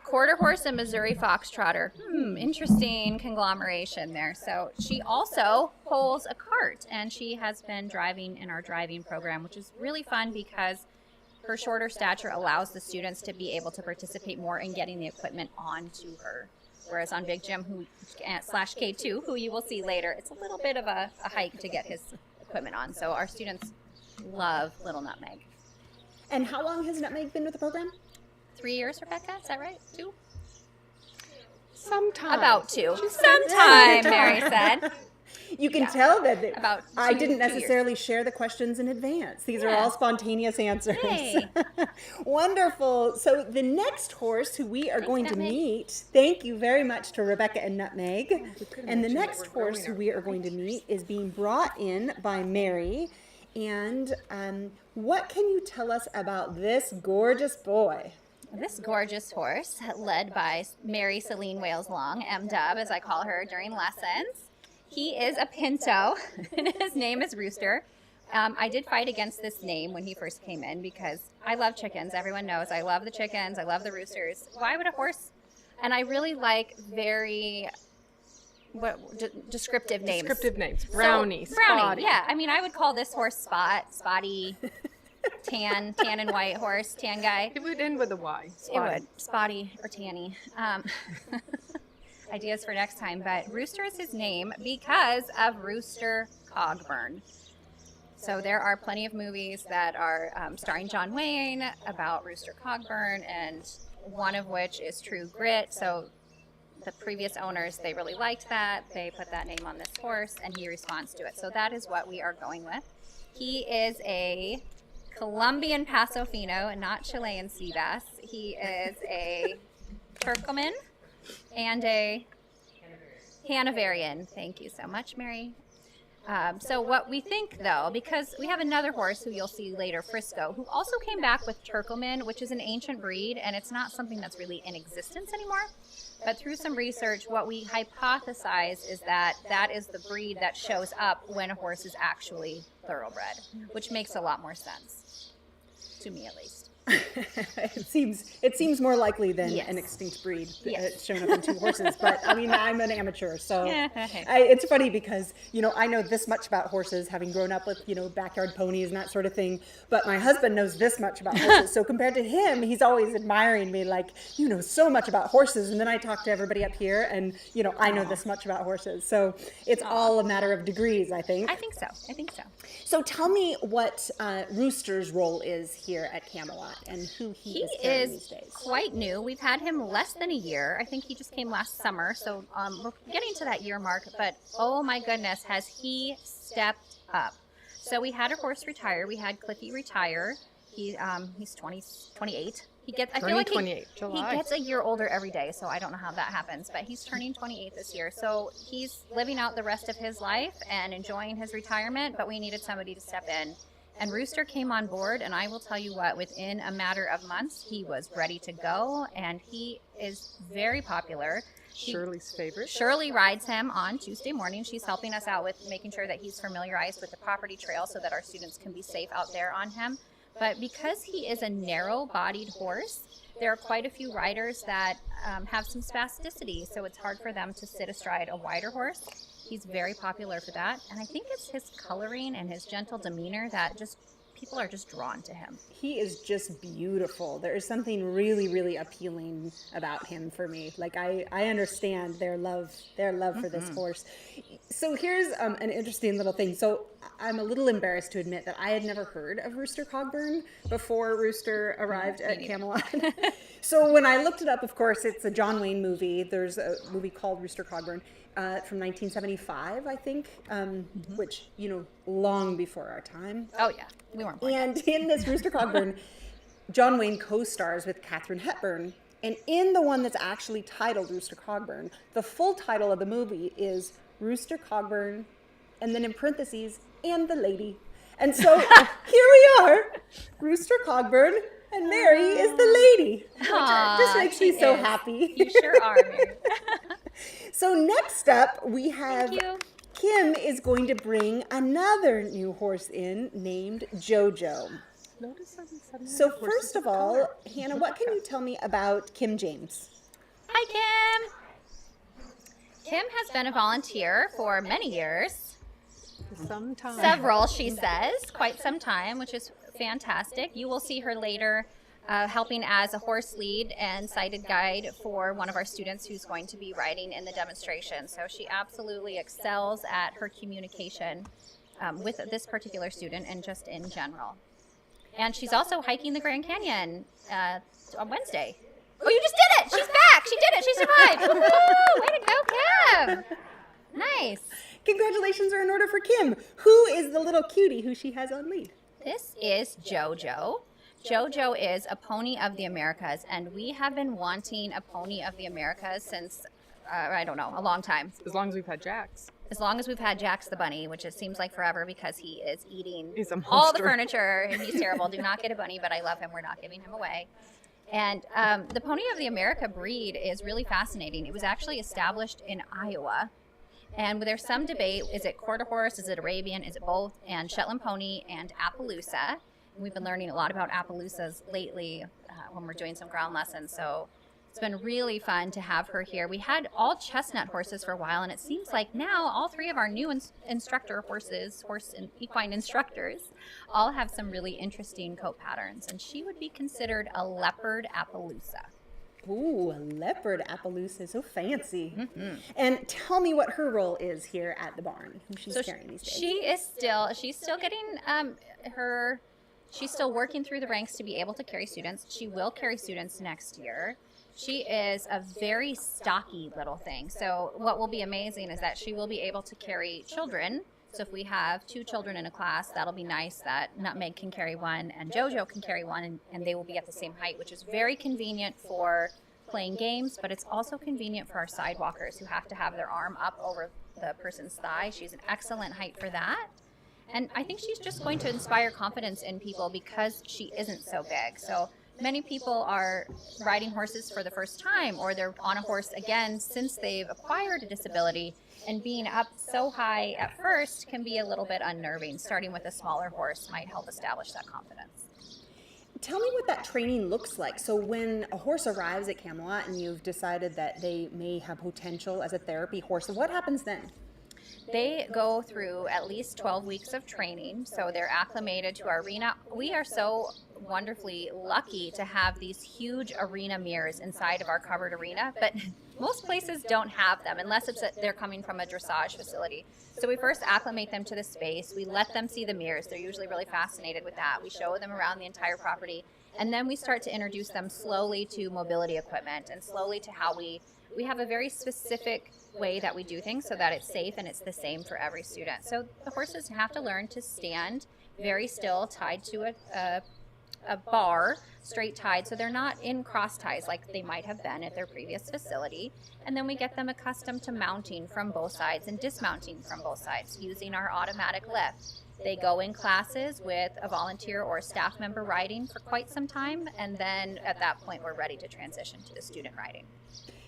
Quarter horse and Missouri foxtrotter. Interesting conglomeration there. So she also pulls a cart, and she has been driving in our driving program, which is really fun because her shorter stature allows the students to be able to participate more in getting the equipment onto her. Whereas on Big Jim / K2, who you will see later, it's a little bit of a hike to get his equipment on. So our students love little Nutmeg. And how long has Nutmeg been with the program? 3 years, Rebecca? Is that right? 2? Sometime. About 2. Sometime, Mary said. You can tell that About I 2 didn't years. necessarily share the questions in advance. These are Yeah. all spontaneous answers. Yay. Wonderful. So the next horse who we are going to Nutmeg. meet, thank you very much to Rebecca and Nutmeg. And the mentioned that next we're horse growing who our we are going to meet is being brought in by Mary. And what can you tell us about this gorgeous boy? This gorgeous horse, led by Mary Celine Wales Long, M-Dub, as I call her during lessons. He is a pinto, and his name is Rooster. I did fight against this name when he first came in because I love chickens. Everyone knows I love the chickens. I love the roosters. Why would a horse? And I really like very descriptive names. Descriptive names. Brownie, So, Brownie, Spotty. yeah. I mean, I would call this horse Spotty, tan and white horse, tan guy. It would end with a Y. It Spotty. would. Spotty or Tanny. Ideas for next time. But Rooster is his name because of Rooster Cogburn. So there are plenty of movies that are starring John Wayne about Rooster Cogburn, and one of which is True Grit. So the previous owners, they really liked that. They put that name on this horse, and he responds to it. So that is what we are going with. He is a Colombian Paso Fino and not Chilean sea bass. He is a Turkleman and a Hanoverian. Thank you so much, Mary. So what we think, though, because we have another horse who you'll see later, Frisco, who also came back with Turkleman, which is an ancient breed, and it's not something that's really in existence anymore. But through some research, what we hypothesize is that that is the breed that shows up when a horse is actually thoroughbred, which makes a lot more sense, to me at least. It seems more likely than Yes. an extinct breed Yes. showing up in 2 horses. But I mean, I'm an amateur, so Yeah. it's funny because I know this much about horses, having grown up with backyard ponies and that sort of thing. But my husband knows this much about horses. So compared to him, he's always admiring me, like, you know so much about horses. And then I talk to everybody up here, and I know this much about horses. So it's all a matter of degrees, I think. I think so. So tell me what Rooster's role is here at Camelot and who he is carrying these days. Quite new. We've had him less than a year. I think he just came last summer, so we're getting to that year mark. But oh my goodness, has he stepped up? So we had a horse retire. We had Cliffy retire. He's 28 He gets. I feel Turning like 28, he July. gets a year older every day, so I don't know how that happens. But he's turning 28 this year, so he's living out the rest of his life and enjoying his retirement. But we needed somebody to step in, and Rooster came on board. And I will tell you what, within a matter of months, he was ready to go, and he is very popular. Shirley's favorite. Shirley rides him on Tuesday morning. She's helping us out with making sure that he's familiarized with the property trail so that our students can be safe out there on him. But because he is a narrow-bodied horse, there are quite a few riders that have some spasticity, so it's hard for them to sit astride a wider horse. He's very popular for that, and I think it's his coloring and his gentle demeanor that just people are just drawn to him. He is just beautiful. There is something really, really appealing about him for me. Like I understand their love for this horse. So here's an interesting little thing. So I'm a little embarrassed to admit that I had never heard of Rooster Cogburn before Rooster arrived at Camelot. So when I looked it up, of course, it's a John Wayne movie. There's a movie called Rooster Cogburn from 1975, I think, which, long before our time. Oh, yeah. We weren't born And in this Rooster Cogburn, John Wayne co-stars with Katharine Hepburn. And in the one that's actually titled Rooster Cogburn, the full title of the movie is Rooster Cogburn, and then in parentheses, and the lady. And so here we are, Rooster Cogburn, and Mary is the lady. Which just makes me so happy. You sure are, Mary. So next up, we have Thank you. Kim is going to bring another new horse in named Jojo. So first of all, Hannah, what can you tell me about Kim James? Hi, Kim. Kim has been a volunteer for many years. Sometime. Several, she says, quite some time, which is fantastic. You will see her later helping as a horse lead and sighted guide for one of our students who's going to be riding in the demonstration. So she absolutely excels at her communication with this particular student and just in general. And she's also hiking the Grand Canyon on Wednesday. Oh, you just did it! She's back! She did it! She survived! Woo! Way to go, Kim! Nice. Congratulations are in order for Kim. Who is the little cutie who she has on lead? This is Jojo. Jojo is a pony of the Americas, and we have been wanting a pony of the Americas since, I don't know, a long time. As long as we've had Jax. As long as we've had Jax the bunny, which it seems like forever because he is eating He's a all the monster. furniture, and he's terrible. Do not get a bunny, but I love him. We're not giving him away. And the Pony of the America breed is really fascinating. It was actually established in Iowa. And there's some debate, is it quarter horse, is it Arabian, is it both, and Shetland Pony and Appaloosa. We've been learning a lot about Appaloosas lately when we're doing some ground lessons, so it's been really fun to have her here. We had all chestnut horses for a while, and it seems like now all three of our new instructor horses, horse and equine instructors, all have some really interesting coat patterns, and she would be considered a Leopard Appaloosa. Ooh, a Leopard Appaloosa, so fancy. And tell me what her role is here at the barn, who she's carrying these days. She's still getting she's still working through the ranks to be able to carry students. She will carry students next year. She is a very stocky little thing. So what will be amazing is that she will be able to carry children. So if we have 2 children in a class, that'll be nice that Nutmeg can carry one and Jojo can carry one, and they will be at the same height, which is very convenient for playing games, but it's also convenient for our sidewalkers who have to have their arm up over the person's thigh. She's an excellent height for that. And I think she's just going to inspire confidence in people because she isn't so big. So many people are riding horses for the first time, or they're on a horse again since they've acquired a disability, and being up so high at first can be a little bit unnerving. Starting with a smaller horse might help establish that confidence. Tell me what that training looks like. So when a horse arrives at Camelot and you've decided that they may have potential as a therapy horse, what happens then? They go through at least 12 weeks of training, so they're acclimated to our arena. We are so wonderfully lucky to have these huge arena mirrors inside of our covered arena, but most places don't have them unless they're coming from a dressage facility. So we first acclimate them to the space. We let them see the mirrors. They're usually really fascinated with that. We show them around the entire property, and then we start to introduce them slowly to mobility equipment and slowly to how we have a very specific way that we do things so that it's safe and it's the same for every student. So the horses have to learn to stand very still, tied to a a bar straight tied, so they're not in cross ties like they might have been at their previous facility. And then we get them accustomed to mounting from both sides and dismounting from both sides using our automatic lift. They go in classes with a volunteer or staff member riding for quite some time, and then at that point we're ready to transition to the student riding.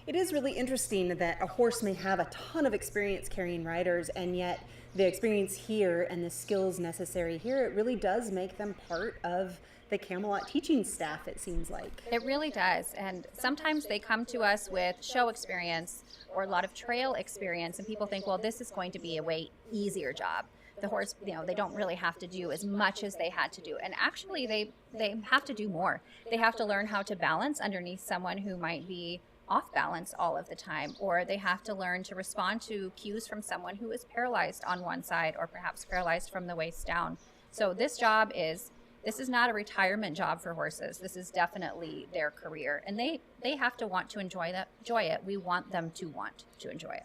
It is really interesting that a horse may have a ton of experience carrying riders, and yet the experience here and the skills necessary here, it really does make them part of the Camelot teaching staff, it seems like. It really does. And sometimes they come to us with show experience or a lot of trail experience, and people think, well, this is going to be a way easier job. The horse, they don't really have to do as much as they had to do. And actually, they have to do more. They have to learn how to balance underneath someone who might be off balance all of the time, or they have to learn to respond to cues from someone who is paralyzed on one side or perhaps paralyzed from the waist down. So this is not a retirement job for horses. This is definitely their career, and they have to want to enjoy it. We want them to want to enjoy it.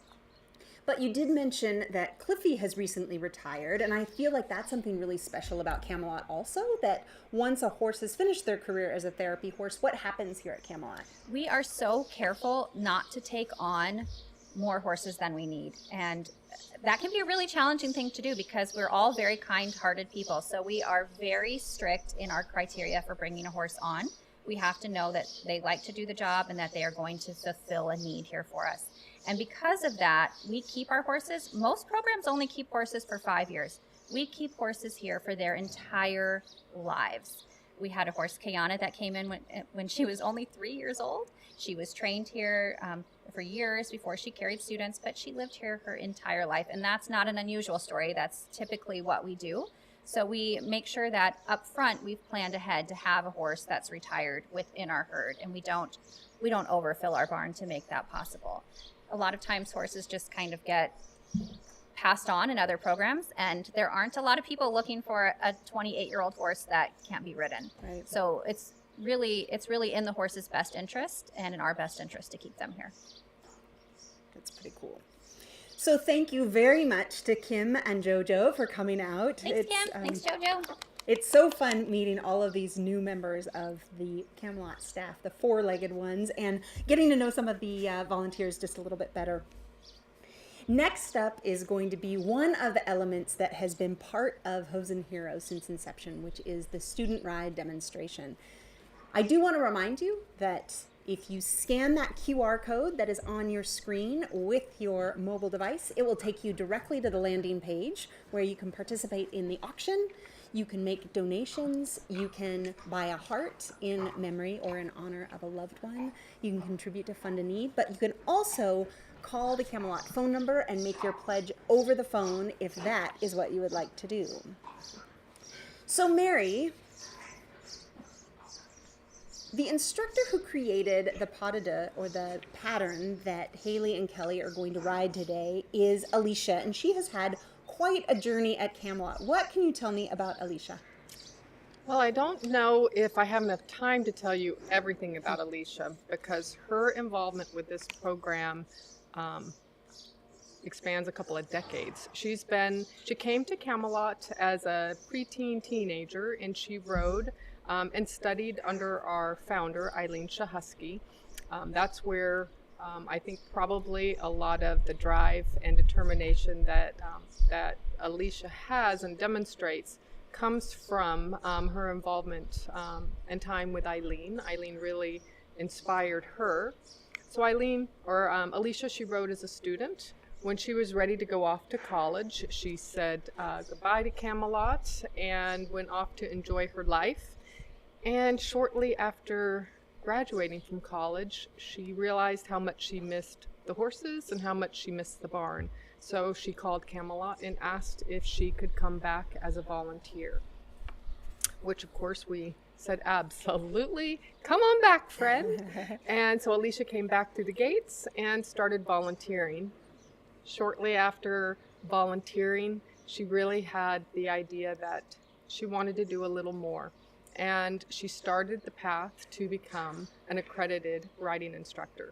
But you did mention that Cliffy has recently retired, and I feel like that's something really special about Camelot also, that once a horse has finished their career as a therapy horse, what happens here at Camelot? We are so careful not to take on more horses than we need, and that can be a really challenging thing to do because we're all very kind-hearted people. So we are very strict in our criteria for bringing a horse on. We have to know that they like to do the job and that they are going to fulfill a need here for us. And because of that, we keep our horses. Most programs only keep horses for 5 years. We keep horses here for their entire lives. We had a horse, Kayana, that came in when she was only 3 years old. She was trained here for years before she carried students, but she lived here her entire life. And that's not an unusual story. That's typically what we do. So we make sure that up front we've planned ahead to have a horse that's retired within our herd, and we don't overfill our barn to make that possible. A lot of times horses just kind of get passed on in other programs, and there aren't a lot of people looking for a 28-year-old horse that can't be ridden. Right. So it's really in the horse's best interest and in our best interest to keep them here. That's pretty cool. So thank you very much to Kim and Jojo for coming out. Thanks, Kim. Thanks, Jojo. It's so fun meeting all of these new members of the Camelot staff, the four-legged ones, and getting to know some of the volunteers just a little bit better. Next up is going to be one of the elements that has been part of Hooves Heroes since inception, which is the student ride demonstration. I do want to remind you that if you scan that QR code that is on your screen with your mobile device, it will take you directly to the landing page where you can participate in the auction. You can make donations. You can buy a heart in memory or in honor of a loved one. You can contribute to Fund a Need, but you can also call the Camelot phone number and make your pledge over the phone if that is what you would like to do. So Mary, the instructor who created the pas de deux, or the pattern that Haley and Kelly are going to ride today, is Alicia, and she has had quite a journey at Camelot. What can you tell me about Alicia? Well, I don't know if I have enough time to tell you everything about Alicia because her involvement with this program expands a couple of decades. She came to Camelot as a preteen teenager, and she rode and studied under our founder, Eileen Shahusky. That's where I think probably a lot of the drive and determination that Alicia has and demonstrates comes from her involvement and time with Eileen. Eileen really inspired her. So Alicia, she rode as a student. When she was ready to go off to college, she said goodbye to Camelot and went off to enjoy her life. And shortly after graduating from college, she realized how much she missed the horses and how much she missed the barn. So she called Camelot and asked if she could come back as a volunteer, which of course we said, absolutely, come on back, friend. And so Alicia came back through the gates and started volunteering. Shortly after volunteering, she really had the idea that she wanted to do a little more. And she started the path to become an accredited riding instructor.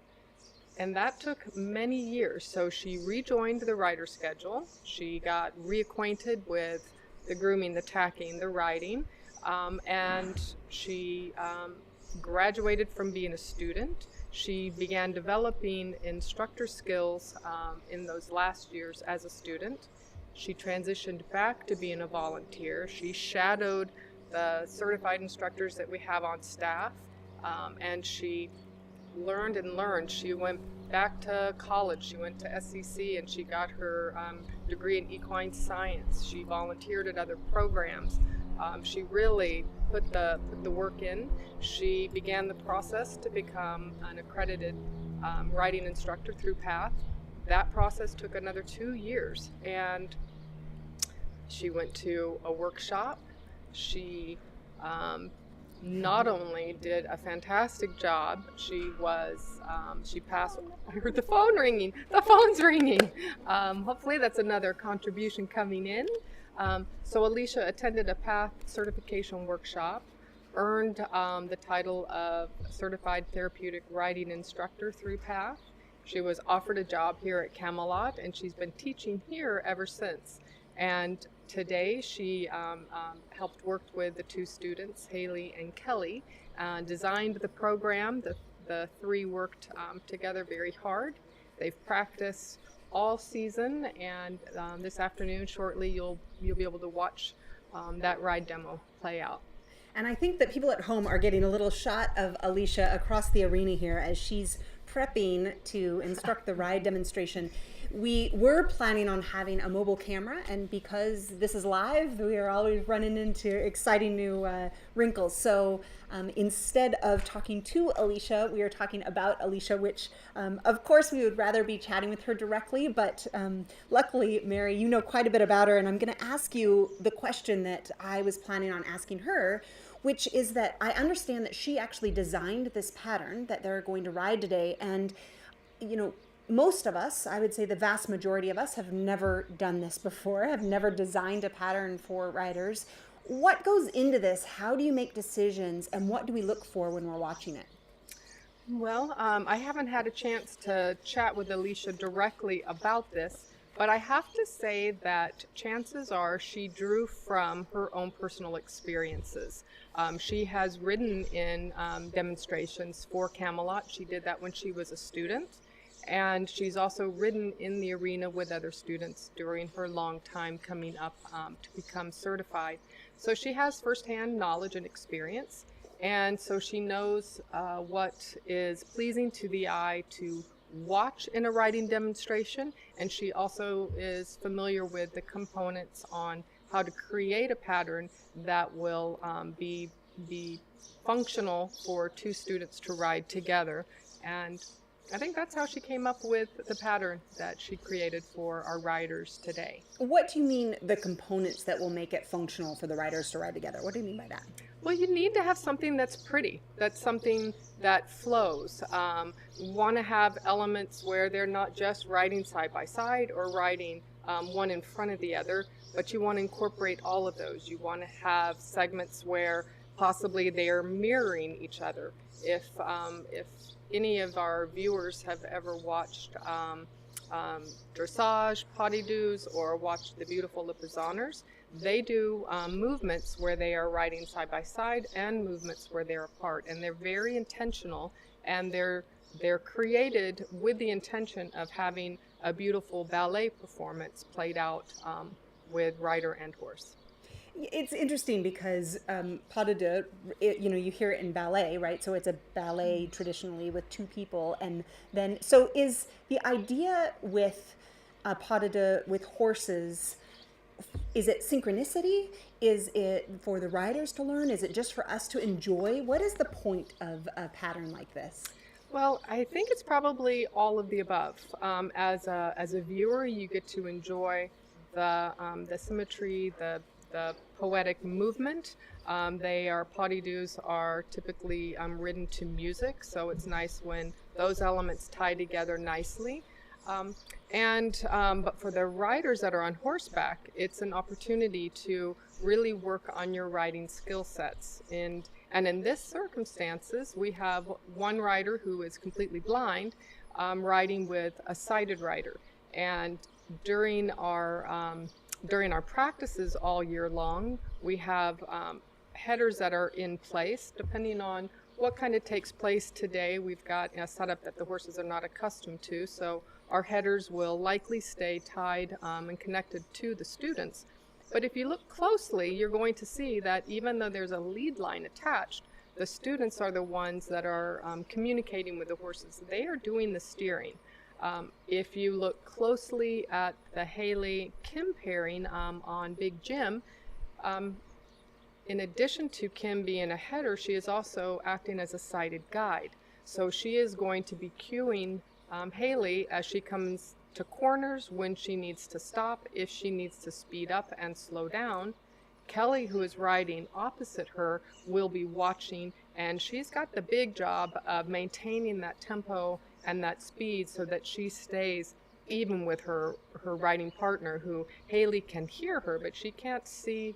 And that took many years. So she rejoined the rider schedule. She got reacquainted with the grooming, the tacking, the riding. and she graduated from being a student. She began developing instructor skills in those last years as a student. She transitioned back to being a volunteer. She shadowed the certified instructors that we have on staff, and she learned and learned. She went back to college. She went to SEC and she got her degree in equine science. She volunteered at other programs. She really put the work in. She began the process to become an accredited riding instructor through PATH. That process took another 2 years, and she went to a workshop. She not only did a fantastic job, she passed. I heard the phone ringing. The phone's ringing. Hopefully that's another contribution coming in. So Alicia attended a PATH certification workshop, earned the title of Certified Therapeutic Riding Instructor through PATH. She was offered a job here at Camelot, and she's been teaching here ever since. And today she helped work with the 2 students, Haley and Kelly, designed the program. The 3 worked together very hard. They've practiced all season, and this afternoon shortly you'll be able to watch that ride demo play out. And I think that people at home are getting a little shot of Alicia across the arena here as she's prepping to instruct the ride demonstration. We were planning on having a mobile camera, and because this is live, we are always running into exciting new wrinkles. So instead of talking to Alicia, we are talking about Alicia, which of course we would rather be chatting with her directly, but luckily, Mary, you know quite a bit about her, and I'm going to ask you the question that I was planning on asking her, which is that I understand that she actually designed this pattern that they're going to ride today, and you know, most of us, I would say the vast majority of us, have never done this before, have never designed a pattern for riders. What goes into this? How do you make decisions, and what do we look for when we're watching it? Well, I haven't had a chance to chat with Alicia directly about this, but I have to say that chances are she drew from her own personal experiences. She has ridden in demonstrations for Camelot. She did that when she was a student. And she's also ridden in the arena with other students during her long time coming up to become certified. So she has firsthand knowledge and experience, and so she knows what is pleasing to the eye to watch in a riding demonstration, and she also is familiar with the components on how to create a pattern that will be functional for 2 students to ride together. And I think that's how she came up with the pattern that she created for our riders today. What do you mean the components that will make it functional for the riders to ride together? What do you mean by that? Well, you need to have something that's pretty, that's something that flows. You want to have elements where they're not just riding side by side or riding one in front of the other, but you want to incorporate all of those. You want to have segments where possibly they are mirroring each other. If any of our viewers have ever watched dressage, potty doos, or watched the beautiful Lipizaners, they do movements where they are riding side by side and movements where they're apart, and they're very intentional, and they're created with the intention of having a beautiful ballet performance played out with rider and horse. It's interesting because pas de deux, you hear it in ballet, right? So it's a ballet traditionally with 2 people, and then so is the idea with pas de deux with horses. Is it synchronicity? Is it for the riders to learn? Is it just for us to enjoy? What is the point of a pattern like this? Well, I think it's probably all of the above. As a viewer, you get to enjoy the symmetry, the poetic movement. Potty doos are typically ridden to music, so it's nice when those elements tie together nicely. But for the riders that are on horseback, it's an opportunity to really work on your riding skill sets. And in this circumstances, we have one rider who is completely blind riding with a sighted rider. And during our practices all year long, we have headers that are in place, depending on what kind of takes place today. We've got a setup that the horses are not accustomed to, so our headers will likely stay tied and connected to the students. But if you look closely, you're going to see that even though there's a lead line attached, the students are the ones that are communicating with the horses. They are doing the steering. If you look closely at the Haley-Kim pairing on Big Jim, in addition to Kim being a header, she is also acting as a sighted guide. So she is going to be cueing Haley as she comes to corners, when she needs to stop, if she needs to speed up and slow down. Kelly, who is riding opposite her, will be watching, and she's got the big job of maintaining that tempo and that speed so that she stays even with her riding partner, who Haley can hear her, but she can't see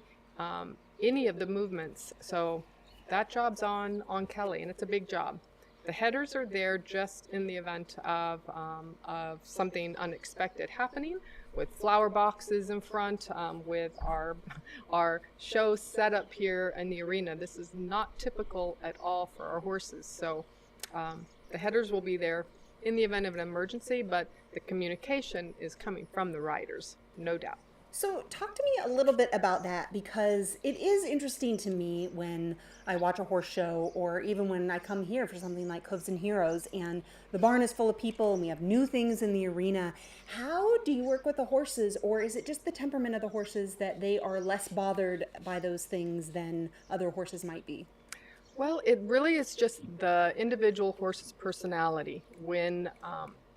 any of the movements. So that job's on Kelly, and it's a big job. The headers are there just in the event of something unexpected happening, with flower boxes in front, with our show set up here in the arena. This is not typical at all for our horses. So the headers will be there in the event of an emergency, but the communication is coming from the riders, no doubt. So talk to me a little bit about that, because it is interesting to me when I watch a horse show, or even when I come here for something like Hooves Heroes and the barn is full of people and we have new things in the arena. How do you work with the horses, or is it just the temperament of the horses that they are less bothered by those things than other horses might be? Well, it really is just the individual horse's personality. When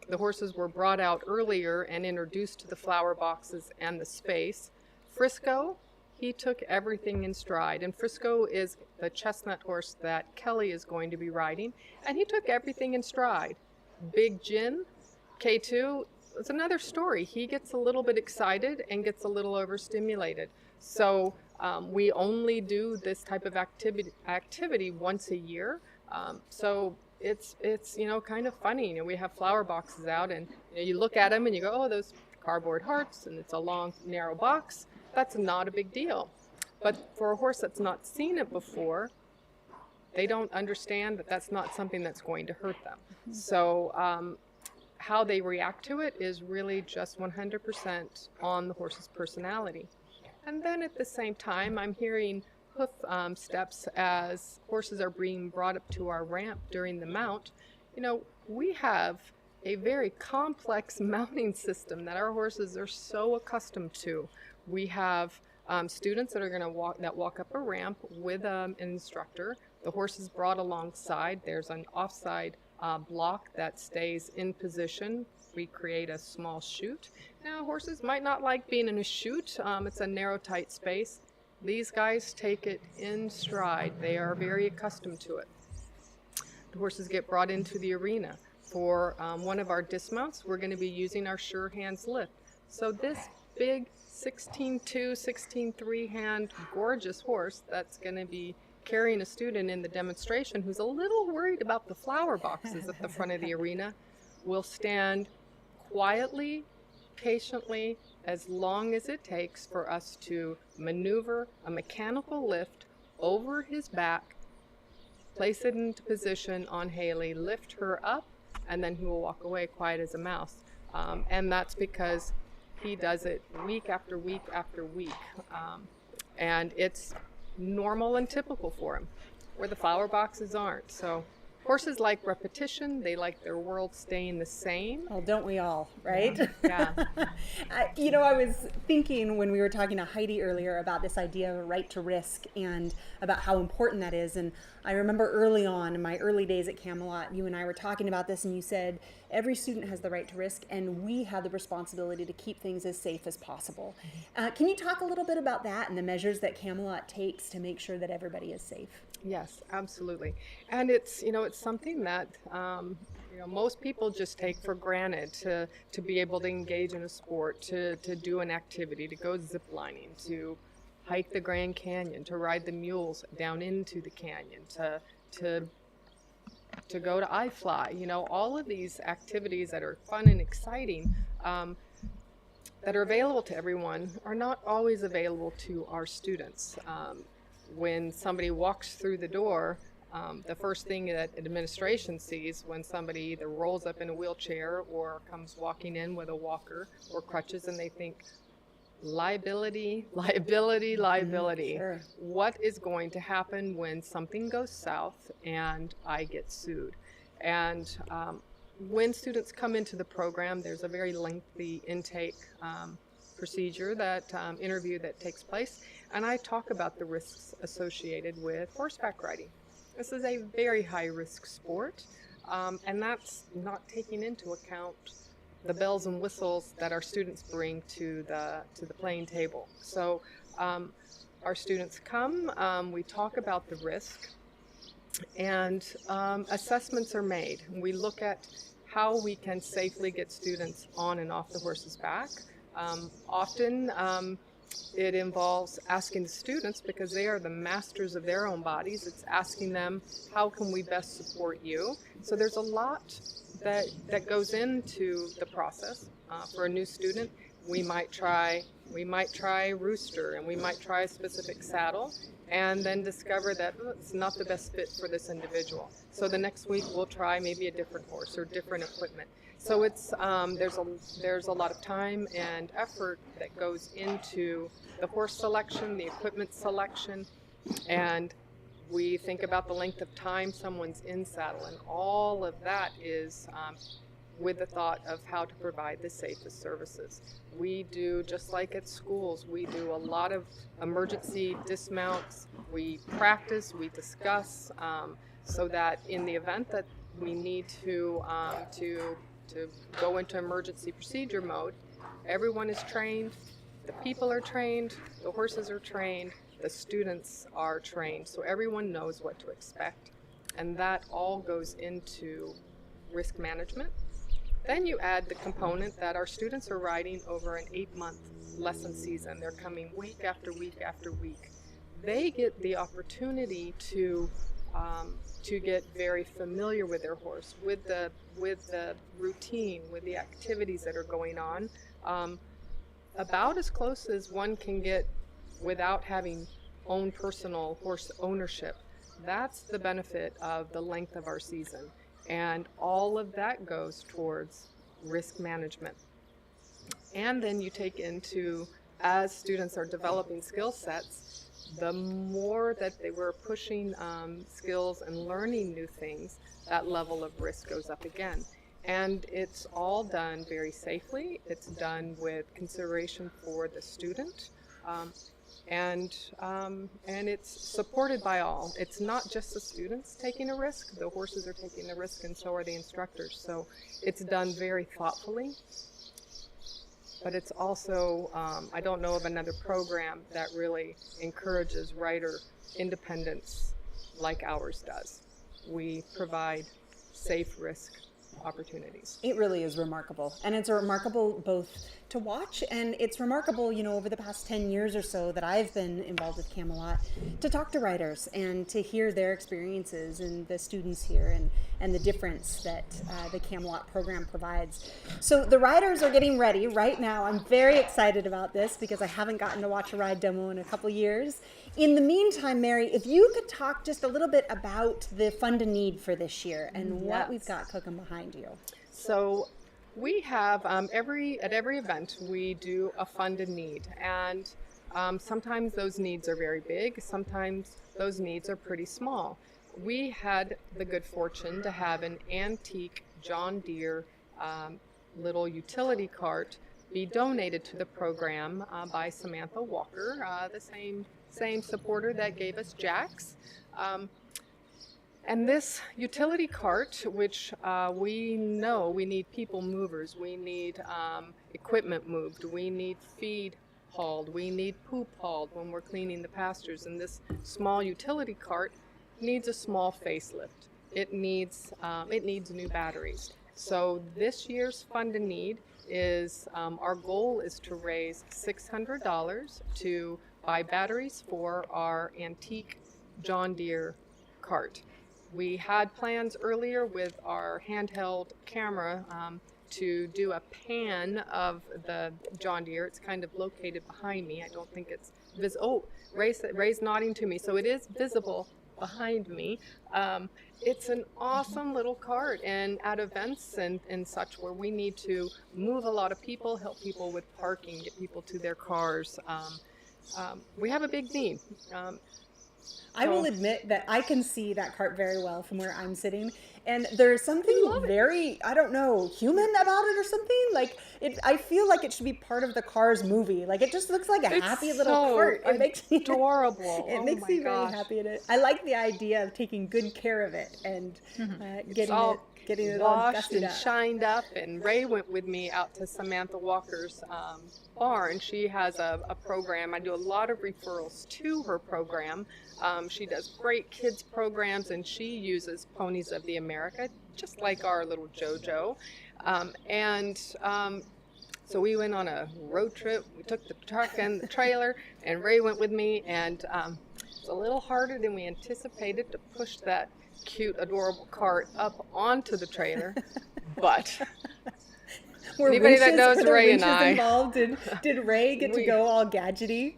the horses were brought out earlier and introduced to the flower boxes and the space, Frisco, he took everything in stride. And Frisco is the chestnut horse that Kelly is going to be riding, and he took everything in stride. Big Jin, K2, it's another story. He gets a little bit excited and gets a little overstimulated. So we only do this type of activity once a year. So it's kind of funny. We have flower boxes out, and you look at them and you go, oh, those cardboard hearts, and it's a long, narrow box. That's not a big deal. But for a horse that's not seen it before, they don't understand that that's not something that's going to hurt them. So how they react to it is really just 100% on the horse's personality. And then at the same time, I'm hearing hoof steps as horses are being brought up to our ramp during the mount. We have a very complex mounting system that our horses are so accustomed to. We have students that are going to walk up a ramp with an instructor. The horse is brought alongside. There's an offside block that stays in position. We create a small chute. Now, horses might not like being in a chute. It's a narrow, tight space. These guys take it in stride. They are very accustomed to it. The horses get brought into the arena. For one of our dismounts, we're going to be using our Sure Hands lift. So this big 16.2, 16.3 hand gorgeous horse that's going to be carrying a student in the demonstration who's a little worried about the flower boxes at the front of the arena will stand quietly, patiently, as long as it takes for us to maneuver a mechanical lift over his back, place it into position on Haley, lift her up, and then he will walk away quiet as a mouse. And that's because he does it week after week after week. And it's normal and typical for him, where the flower boxes aren't. So horses like repetition. They like their world staying the same. Well, don't we all, right? Yeah. I was thinking when we were talking to Heidi earlier about this idea of a right to risk and about how important that is. And I remember early on in my early days at Camelot, you and I were talking about this, and you said every student has the right to risk, and we have the responsibility to keep things as safe as possible. Can you talk a little bit about that and the measures that Camelot takes to make sure that everybody is safe? Yes, absolutely. And it's something that most people just take for granted, to be able to engage in a sport, to do an activity, to go ziplining, to hike the Grand Canyon, to ride the mules down into the canyon, to go to iFly. All of these activities that are fun and exciting, that are available to everyone, are not always available to our students. when somebody walks through the door, the first thing that administration sees when somebody either rolls up in a wheelchair or comes walking in with a walker or crutches, and they think, liability, liability, liability. Sure. What is going to happen when something goes south and I get sued? And when students come into the program, there's a very lengthy intake procedure, interview that takes place, and I talk about the risks associated with horseback riding. This is a very high-risk sport, and that's not taking into account the bells and whistles that our students bring to the playing table. So our students come, we talk about the risk, and assessments are made. We look at how we can safely get students on and off the horse's back. Often it involves asking the students, because they are the masters of their own bodies, it's asking them, how can we best support you? So there's a lot that goes into the process. For a new student, we might try rooster, and we might try a specific saddle, and then discover that it's not the best fit for this individual. So the next week we'll try maybe a different horse or different equipment. So it's there's a lot of time and effort that goes into the horse selection, the equipment selection, and we think about the length of time someone's in saddle, and all of that is with the thought of how to provide the safest services. We do, just like at schools, we do a lot of emergency dismounts. We practice, we discuss, so that in the event that we need to go into emergency procedure mode, everyone is trained, the people are trained, the horses are trained, the students are trained, so everyone knows what to expect. And that all goes into risk management. Then you add the component that our students are riding over an 8-month lesson season. They're coming week after week after week. They get the opportunity to get very familiar with their horse, with the routine, with the activities that are going on, about as close as one can get without having own personal horse ownership. That's the benefit of the length of our season. And all of that goes towards risk management. And then you take into, as students are developing skill sets, the more that they were pushing skills and learning new things, that level of risk goes up again. And it's all done very safely. It's done with consideration for the student. And it's supported by all. It's not just the students taking a risk, the horses are taking the risk, and so are the instructors. So it's done very thoughtfully, but it's also, I don't know of another program that really encourages rider independence like ours does. We provide safe risk opportunities. It really is remarkable, and it's remarkable both to watch, and it's remarkable, you know, over the past 10 years or so that I've been involved with Camelot, to talk to riders and to hear their experiences and the students here and the difference that the Camelot program provides. So the riders are getting ready right now. I'm very excited about this because I haven't gotten to watch a ride demo in a couple years. In the meantime, Mary, if you could talk just a little bit about the Fund a Need for this year and what we've got cooking behind you. So we have, at every event, we do a Fund a Need. And sometimes those needs are very big, sometimes those needs are pretty small. We had the good fortune to have an antique John Deere little utility cart be donated to the program by Samantha Walker, the same supporter that gave us Jack's. And this utility cart, which we know we need people movers, we need equipment moved, we need feed hauled, we need poop hauled when we're cleaning the pastures, and this small utility cart needs a small facelift. It needs new batteries. So this year's Fund a Need is, our goal is to raise $600 to buy batteries for our antique John Deere cart. We had plans earlier with our handheld camera to do a pan of the John Deere. It's kind of located behind me. I don't think it's visible. Oh, Ray's nodding to me, so it is visible behind me. It's an awesome little cart, and at events and such where we need to move a lot of people, help people with parking, get people to their cars, we have a big need. I will admit that I can see that cart very well from where I'm sitting, and there's something very, I don't know, human about it or something. Like I feel like it should be part of the Cars movie. Like it just looks like a happy little cart. It makes me adorable. It makes me very happy. I like the idea of taking good care of it and getting it all washed and shined up. And Ray went with me out to Samantha Walker's barn. She has a program. I do a lot of referrals to her program. She does great kids programs, and she uses Ponies of the America, just like our little Jojo. So we went on a road trip. We took the truck and the trailer, and Ray went with me, and it's a little harder than we anticipated to push that cute, adorable cart up onto the trailer, but anybody that knows Ray and I, involved, did Ray get to go all gadgety?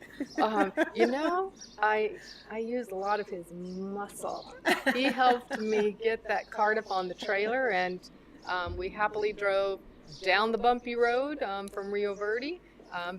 I used a lot of his muscle. He helped me get that cart up on the trailer, and we happily drove down the bumpy road from Rio Verde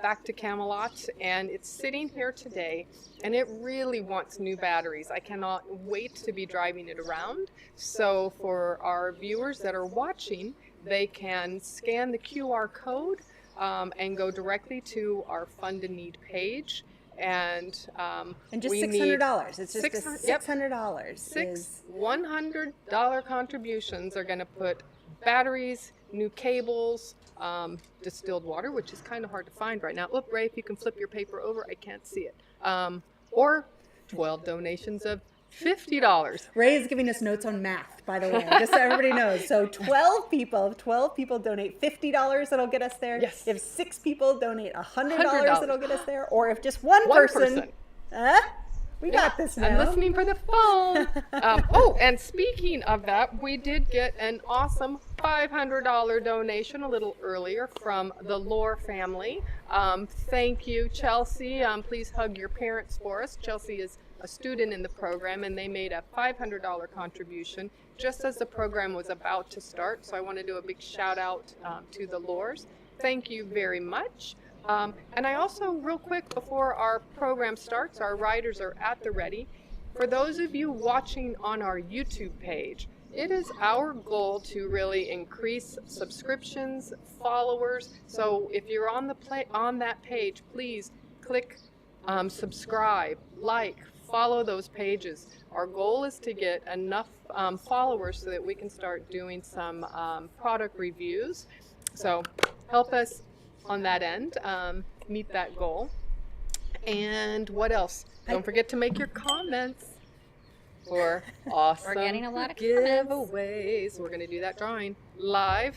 back to Camelot, and it's sitting here today, and it really wants new batteries. I cannot wait to be driving it around. So for our viewers that are watching, they can scan the QR code and go directly to our Fund a Need page. And just $600. It's just $600. $100 contributions are going to put batteries, new cables, distilled water, which is kind of hard to find right now. Look, Ray, if you can flip your paper over, I can't see it. Or 12 donations of $50. Ray is giving us notes on math, by the way, just so everybody knows. So 12 people donate $50, that'll get us there. Yes. If 6 people donate $100, it'll get us there. Or if just one person. We got this now. I'm listening for the phone. And speaking of that, we did get an awesome $500 donation a little earlier from the Lore family. Thank you, Chelsea. Please hug your parents for us. Chelsea is a student in the program, and they made a $500 contribution just as the program was about to start. So I want to do a big shout out to the Lores. Thank you very much. And I also, real quick, before our program starts, our riders are at the ready. For those of you watching on our YouTube page, it is our goal to really increase subscriptions, followers. So if you're on that page, please click subscribe, like, follow those pages. Our goal is to get enough followers so that we can start doing some product reviews. So help us on that end, meet that goal. And what else? Don't forget to make your comments for awesome We're getting a lot of comments. giveaways. We're going to do that drawing live,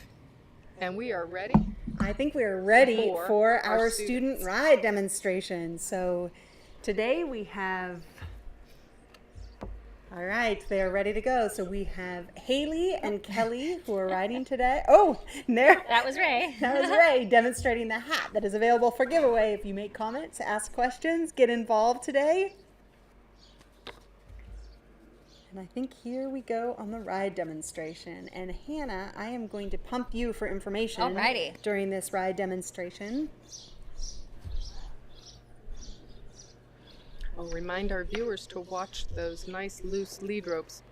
and we are ready. I think we're ready for our student ride demonstration. So today we have, all right, they are ready to go. So we have Haley and Kelly who are riding today. Oh, there. That was Ray. That was Ray demonstrating the hat that is available for giveaway. If you make comments, ask questions, get involved today. And I think here we go on the ride demonstration. And Hannah, I am going to pump you for information Alrighty. during this ride demonstration. I'll remind our viewers to watch those nice loose lead ropes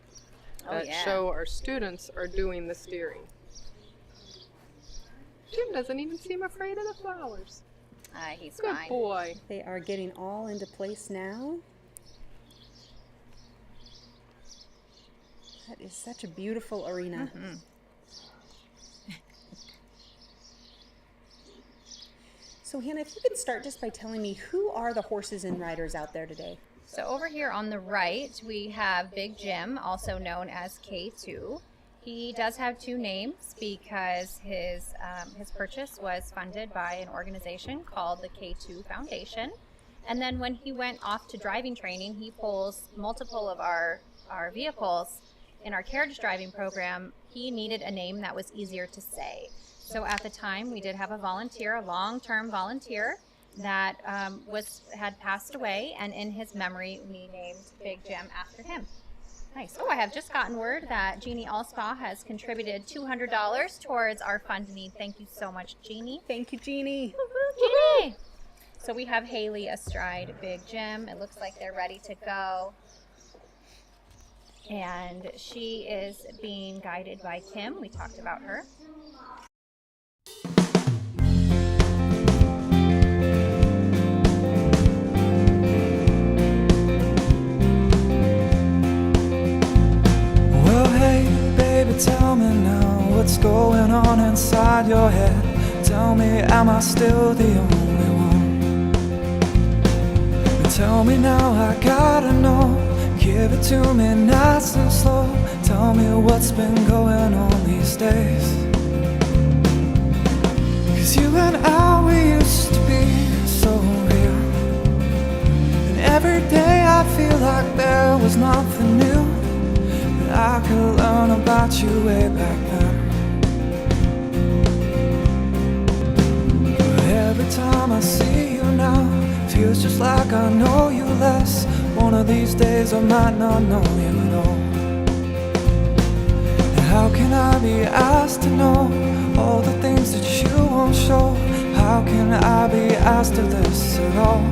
that yeah. show our students are doing the steering. Jim doesn't even seem afraid of the flowers. He's Good fine. boy. They are getting all into place now. That is such a beautiful arena. Mm-hmm. So Hannah, if you could start just by telling me, who are the horses and riders out there today? So over here on the right, we have Big Jim, also known as K2. He does have 2 names because his purchase was funded by an organization called the K2 Foundation. And then when he went off to driving training, he pulls multiple of our vehicles in our carriage driving program. He needed a name that was easier to say. So at the time, we did have a volunteer, a long-term volunteer, that had passed away, and in his memory, we named Big Jim after him. Nice. Oh, I have just gotten word that Jeannie Allspaw has contributed $200 towards our fund need. Thank you so much, Jeannie. Thank you, Jeannie. Woo-hoo, Jeannie! So we have Haley astride Big Jim. It looks like they're ready to go. And she is being guided by Kim. We talked about her. Tell me now what's going on inside your head. Tell me, am I still the only one? Tell me now, I gotta know. Give it to me nice and slow. Tell me what's been going on these days. 'Cause you and I, we used to be so real. And every day I feel like there was nothing new I could learn about you way back then. But every time I see you now, feels just like I know you less. One of these days I might not know you at all. And how can I be asked to know all the things that you won't show? How can I be asked to this at all?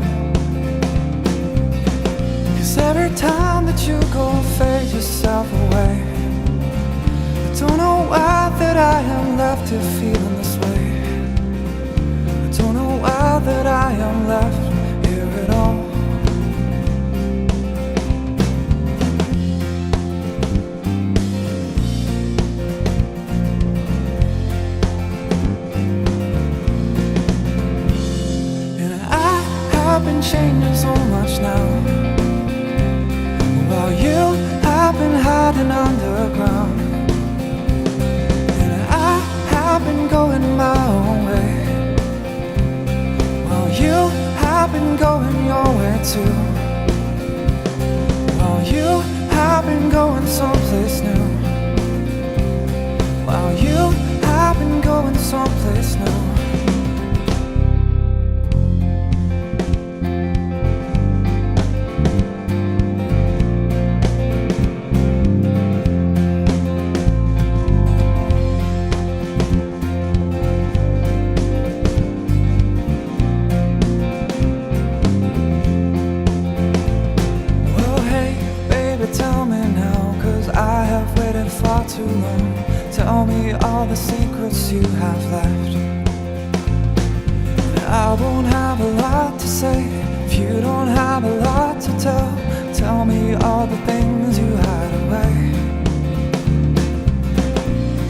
Every time that you go fade yourself away, I don't know why that I am left here feeling this way. I don't know why that I am left here at all. And I have been changing so much now, while you have been hiding underground. And I have been going my own way, while you have been going your way too. While you have been going someplace new, while you have been going someplace new. Too long. Tell me all the secrets you have left. And I won't have a lot to say if you don't have a lot to tell. Tell me all the things you hide away.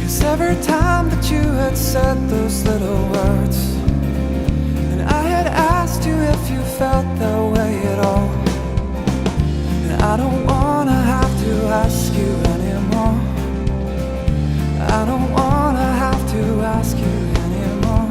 'Cause every time that you had said those little words, and I had asked you if you felt that way at all, and I don't wanna have to ask you anymore. I don't wanna have to ask you anymore.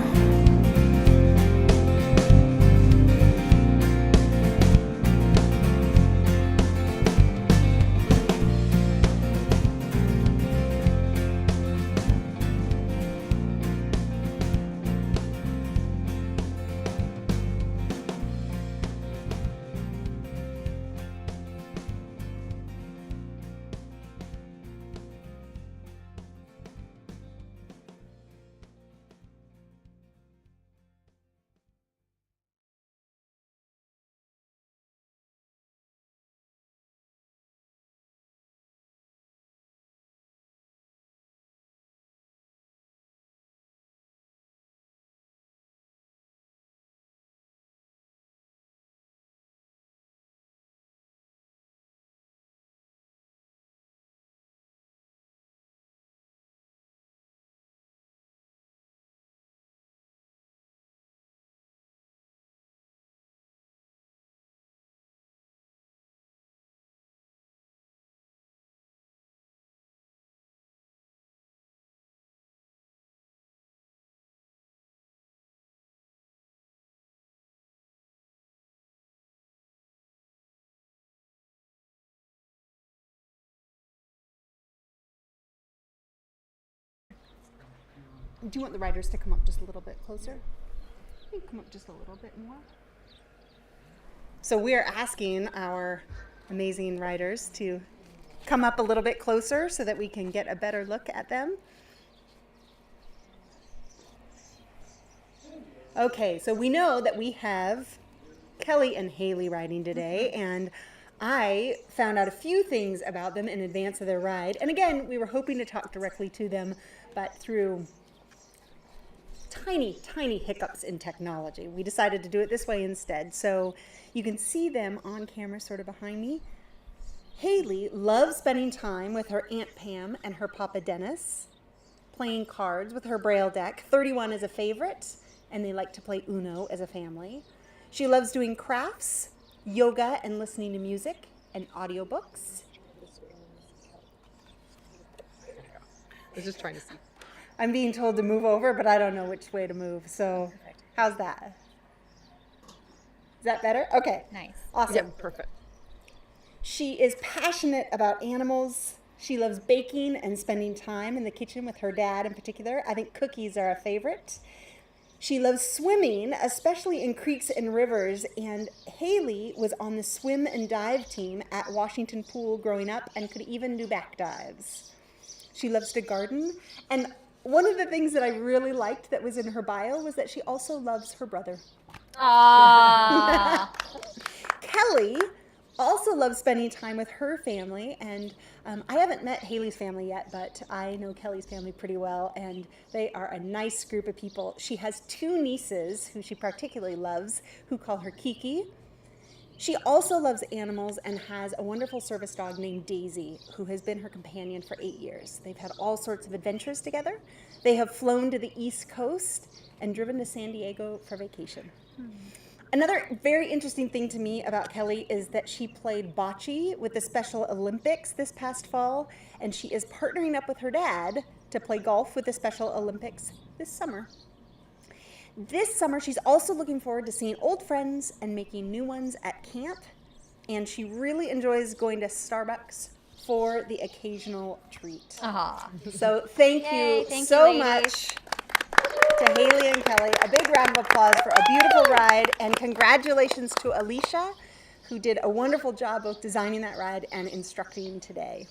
Do you want the riders to come up just a little bit closer? You can come up just a little bit more. So we are asking our amazing riders to come up a little bit closer so that we can get a better look at them. Okay, so we know that we have Kelly and Haley riding today, and I found out a few things about them in advance of their ride. And again, we were hoping to talk directly to them, but through tiny hiccups in technology, we decided to do it this way instead. So you can see them on camera sort of behind me. Haley loves spending time with her Aunt Pam and her Papa Dennis, playing cards with her Braille deck. 31 is a favorite, and they like to play Uno as a family. She loves doing crafts, yoga, and listening to music and audiobooks. I was just trying to see. I'm being told to move over, but I don't know which way to move. So how's that? Is that better? Okay. Nice. Awesome. Yep, perfect. She is passionate about animals. She loves baking and spending time in the kitchen with her dad in particular. I think cookies are a favorite. She loves swimming, especially in creeks and rivers, and Haley was on the swim and dive team at Washington Pool growing up and could even do back dives. She loves to garden, and one of the things that I really liked that was in her bio was that she also loves her brother. Aww. Kelly also loves spending time with her family, and I haven't met Haley's family yet, but I know Kelly's family pretty well, and they are a nice group of people. She has 2 nieces who she particularly loves, who call her Kiki. She also loves animals and has a wonderful service dog named Daisy, who has been her companion for 8 years. They've had all sorts of adventures together. They have flown to the East Coast and driven to San Diego for vacation. Another very interesting thing to me about Kelly is that she played bocce with the Special Olympics this past fall, and she is partnering up with her dad to play golf with the Special Olympics this summer. This summer, she's also looking forward to seeing old friends and making new ones at camp, and she really enjoys going to Starbucks for the occasional treat. Aw. So thank Yay, you thank so you, ladies. much to Haley and Kelly. A big round of applause for a beautiful ride, and congratulations to Alicia, who did a wonderful job both designing that ride and instructing today.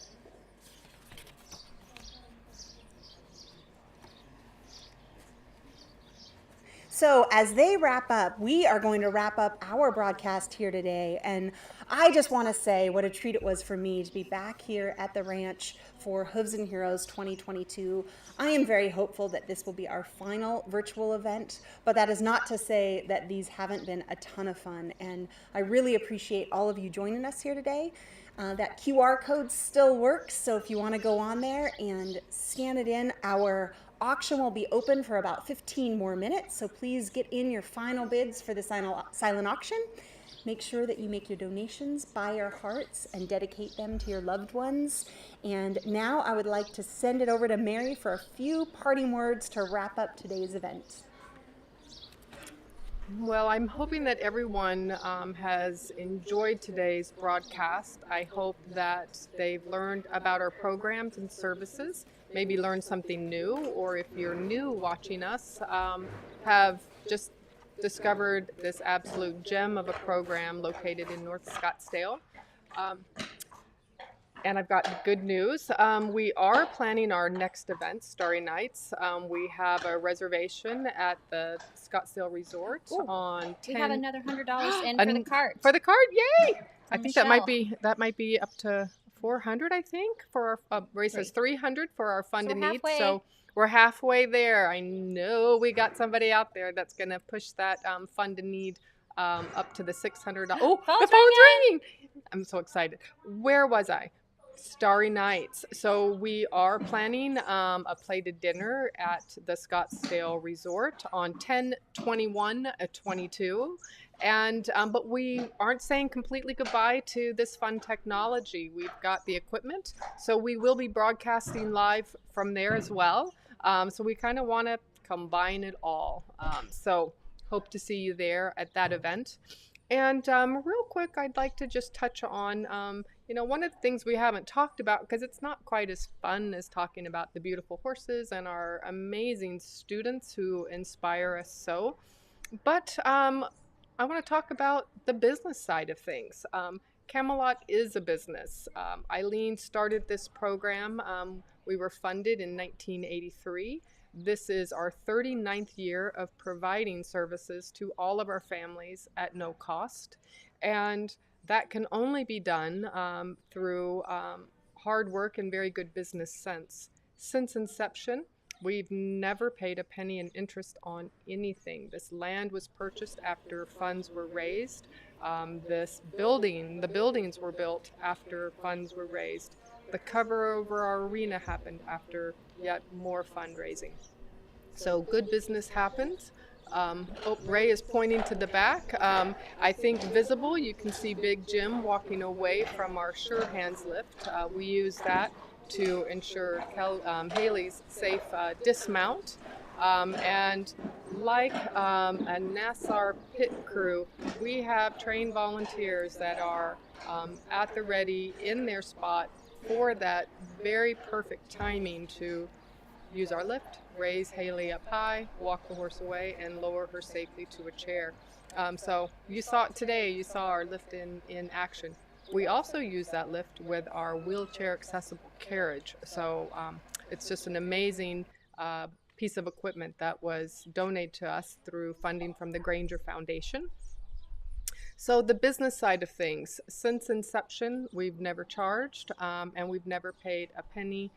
So as they wrap up, we are going to wrap up our broadcast here today. And I just want to say what a treat it was for me to be back here at the ranch for Hooves Heroes 2022. I am very hopeful that this will be our final virtual event, but that is not to say that these haven't been a ton of fun. And I really appreciate all of you joining us here today. That QR code still works, so if you want to go on there and scan it in, our auction will be open for about 15 more minutes, so please get in your final bids for the silent auction. Make sure that you make your donations by your hearts and dedicate them to your loved ones. And now I would like to send it over to Mary for a few parting words to wrap up today's event. Well, I'm hoping that everyone has enjoyed today's broadcast. I hope that they've learned about our programs and services, maybe learned something new, or if you're new watching us, have just discovered this absolute gem of a program located in North Scottsdale. And I've got good news. We are planning our next event, Starry Nights. We have a reservation at the Scottsdale Resort on 10. We have another $100 in for the cart. For the cart, yay! I think that Michelle. might be up to 400. I think for our race says 300 for our fund So to we're need. halfway. So we're halfway there. I know we got somebody out there that's going to push that fund to need up to the $600. Oh, the phone's ringing! I'm so excited. Where was I? Starry Nights. So we are planning a plated dinner at the Scottsdale Resort on 10/21/22, and but we aren't saying completely goodbye to this fun technology. We've got the equipment, so we will be broadcasting live from there as well. So we kind of want to combine it all. So hope to see you there at that event. And real quick, I'd like to just touch on, one of the things we haven't talked about, because it's not quite as fun as talking about the beautiful horses and our amazing students who inspire us so. But I want to talk about the business side of things. Camelot is a business. Eileen started this program. We were funded in 1983. This is our 39th year of providing services to all of our families at no cost. And that can only be done through hard work and very good business sense. Since inception, we've never paid a penny in interest on anything. This land was purchased after funds were raised. The buildings were built after funds were raised. The cover over our arena happened after yet more fundraising. So good business happens. Ray is pointing to the back. I think visible, you can see Big Jim walking away from our Sure Hands lift. We use that to ensure Haley's safe dismount. And like a NASCAR pit crew, we have trained volunteers that are at the ready in their spot for that very perfect timing to use our lift, raise Haley up high, walk the horse away, and lower her safely to a chair. So you saw it today, you saw our lift in action. We also use that lift with our wheelchair accessible carriage. So it's just an amazing piece of equipment that was donated to us through funding from the Granger Foundation. So the business side of things, since inception, we've never charged and we've never paid a penny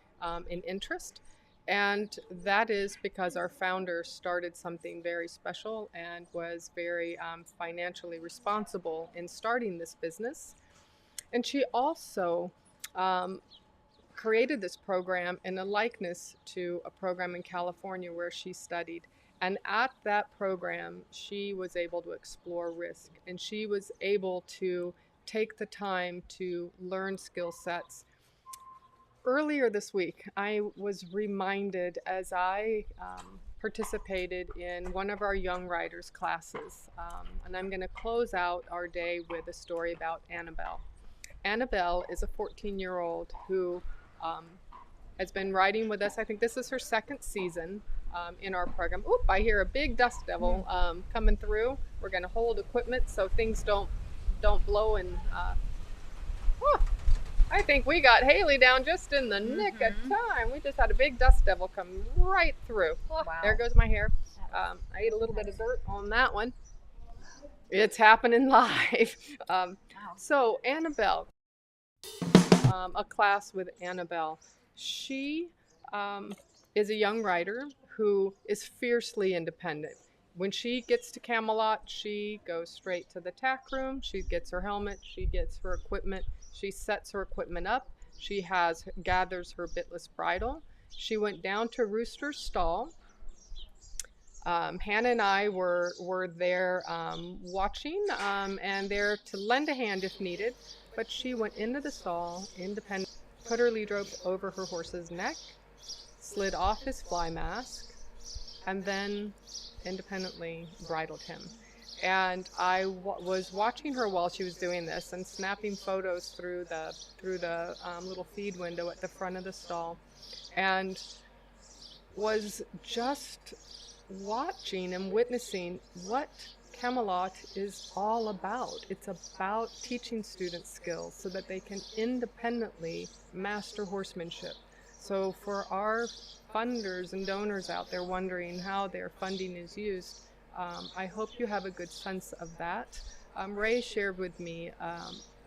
in interest. And that is because our founder started something very special and was very financially responsible in starting this business. And she also created this program in a likeness to a program in California where she studied. And at that program, she was able to explore risk, and she was able to take the time to learn skill sets. Earlier this week, I was reminded as I participated in one of our young riders classes, and I'm going to close out our day with a story about Annabelle. Annabelle is a 14-year-old who has been riding with us. I think this is her second season in our program. Oop, I hear a big dust devil coming through. We're going to hold equipment so things don't blow and I think we got Haley down just in the nick of time. We just had a big dust devil come right through. Oh, wow. There goes my hair. I ate a little bit of dirt on that one. It's happening live. So Annabelle, a class with Annabelle. She is a young rider who is fiercely independent. When she gets to Camelot, she goes straight to the tack room. She gets her helmet. She gets her equipment. She sets her equipment up. She gathers her bitless bridle. She went down to Rooster's stall. Hannah and I were there watching and there to lend a hand if needed. But she went into the stall independently, put her lead rope over her horse's neck, slid off his fly mask, and then independently bridled him. And I was watching her while she was doing this and snapping photos through the little feed window at the front of the stall, and was just watching and witnessing what Camelot is all about. It's about teaching students skills so that they can independently master horsemanship. So for our funders and donors out there wondering how their funding is used, I hope you have a good sense of that. Ray shared with me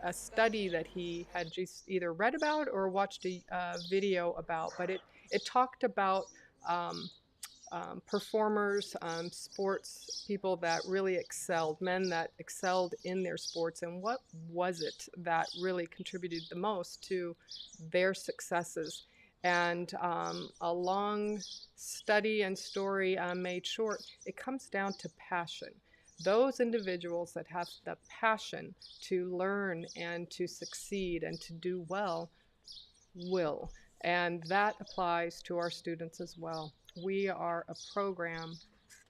a study that he had just either read about or watched a video about, but it talked about performers, sports people that really excelled, men that excelled in their sports, and what was it that really contributed the most to their successes. And a long study and story made short, it comes down to passion. Those individuals that have the passion to learn and to succeed and to do well will. And that applies to our students as well. We are a program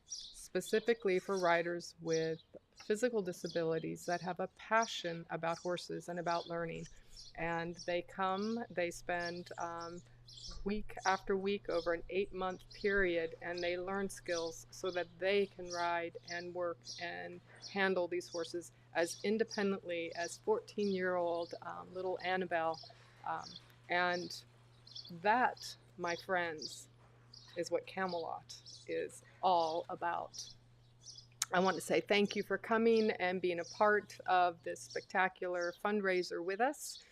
specifically for riders with physical disabilities that have a passion about horses and about learning. And they come, they spend week after week over an 8-month period, and they learn skills so that they can ride and work and handle these horses as independently as 14-year-old little Annabelle. And that, my friends, is what Camelot is all about. I want to say thank you for coming and being a part of this spectacular fundraiser with us.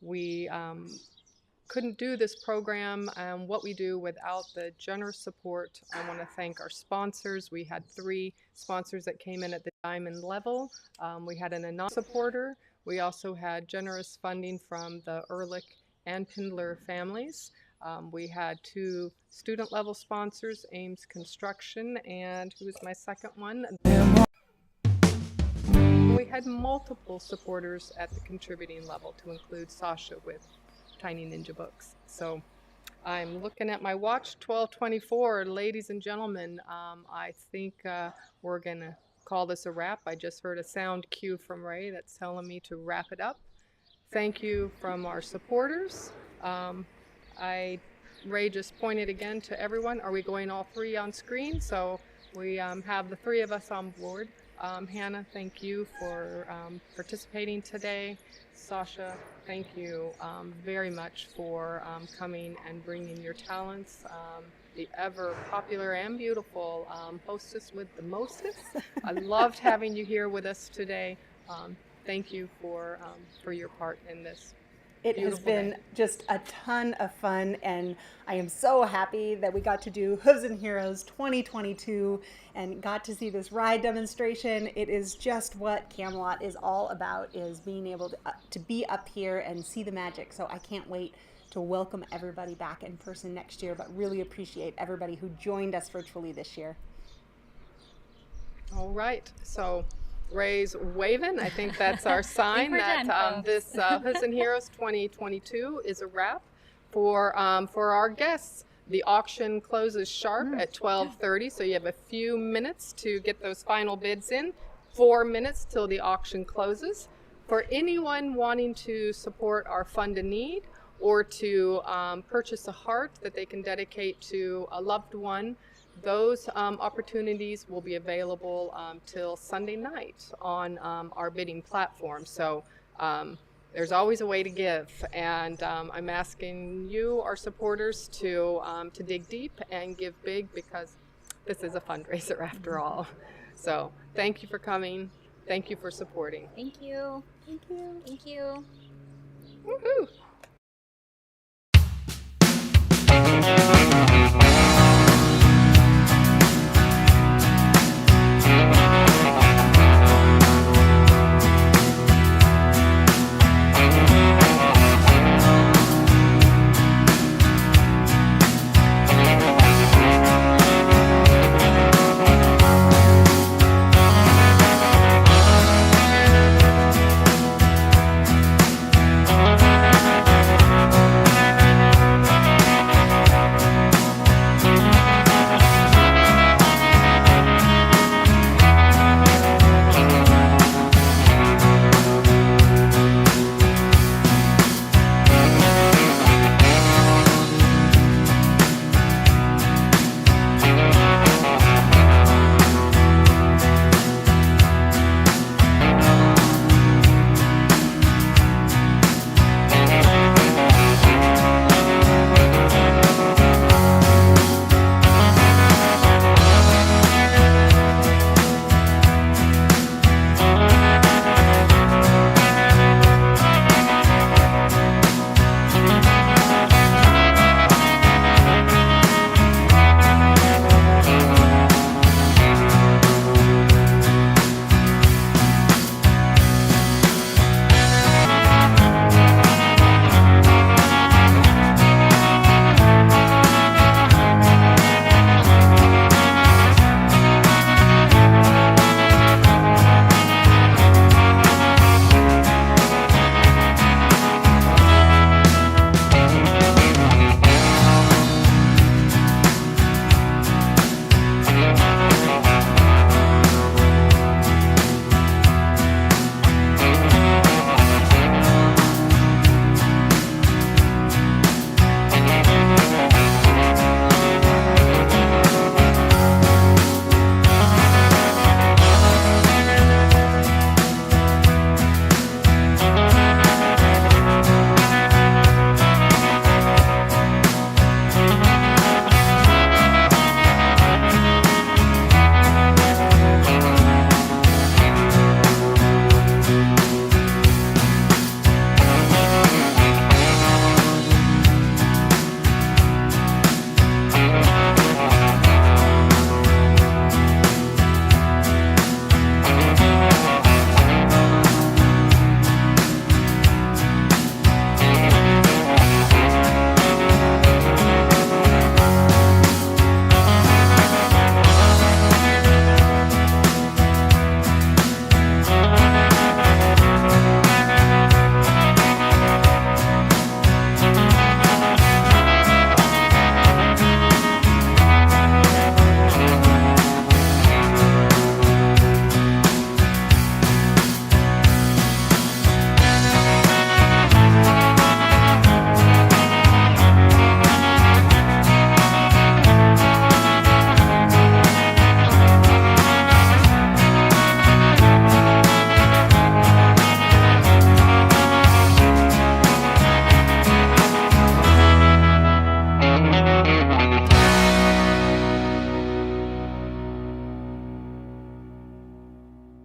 We couldn't do this program and what we do without the generous support. I want to thank our sponsors. We had 3 sponsors that came in at the diamond level. We had an anonymous supporter. We also had generous funding from the Ehrlich and Pindler families. We had 2 student level sponsors, Ames Construction, and who was my second one? We had multiple supporters at the contributing level, to include Sasha with Tiny Ninja Books. So I'm looking at my watch, 12:24. Ladies and gentlemen, I think we're gonna call this a wrap. I just heard a sound cue from Ray that's telling me to wrap it up. Thank you from our supporters. Ray just pointed again to everyone. Are we going all 3 on screen? So we have the 3 of us on board. Hannah, thank you for participating today. Sasha, thank you very much for coming and bringing your talents. The ever popular and beautiful hostess with the mostest. I loved having you here with us today. Thank you for your part in this. It has been just a ton of fun, and I am so happy that we got to do Hooves Heroes 2022 and got to see this ride demonstration. It is just what Camelot is all about, is being able to be up here and see the magic. So I can't wait to welcome everybody back in person next year, but really appreciate everybody who joined us virtually this year. All right, so Ray's waving. I think that's our sign that this Hooves Heroes 2022 is a wrap for our guests. The auction closes sharp at 12:30, so you have a few minutes to get those final bids in. 4 minutes till the auction closes. For anyone wanting to support our Fund a Need or to purchase a heart that they can dedicate to a loved one, those opportunities will be available till Sunday night on our bidding platform. So there's always a way to give, and I'm asking you, our supporters, to dig deep and give big, because this is a fundraiser after all. So thank you for coming. Thank you for supporting. Thank you. Thank you. Thank you. Woohoo!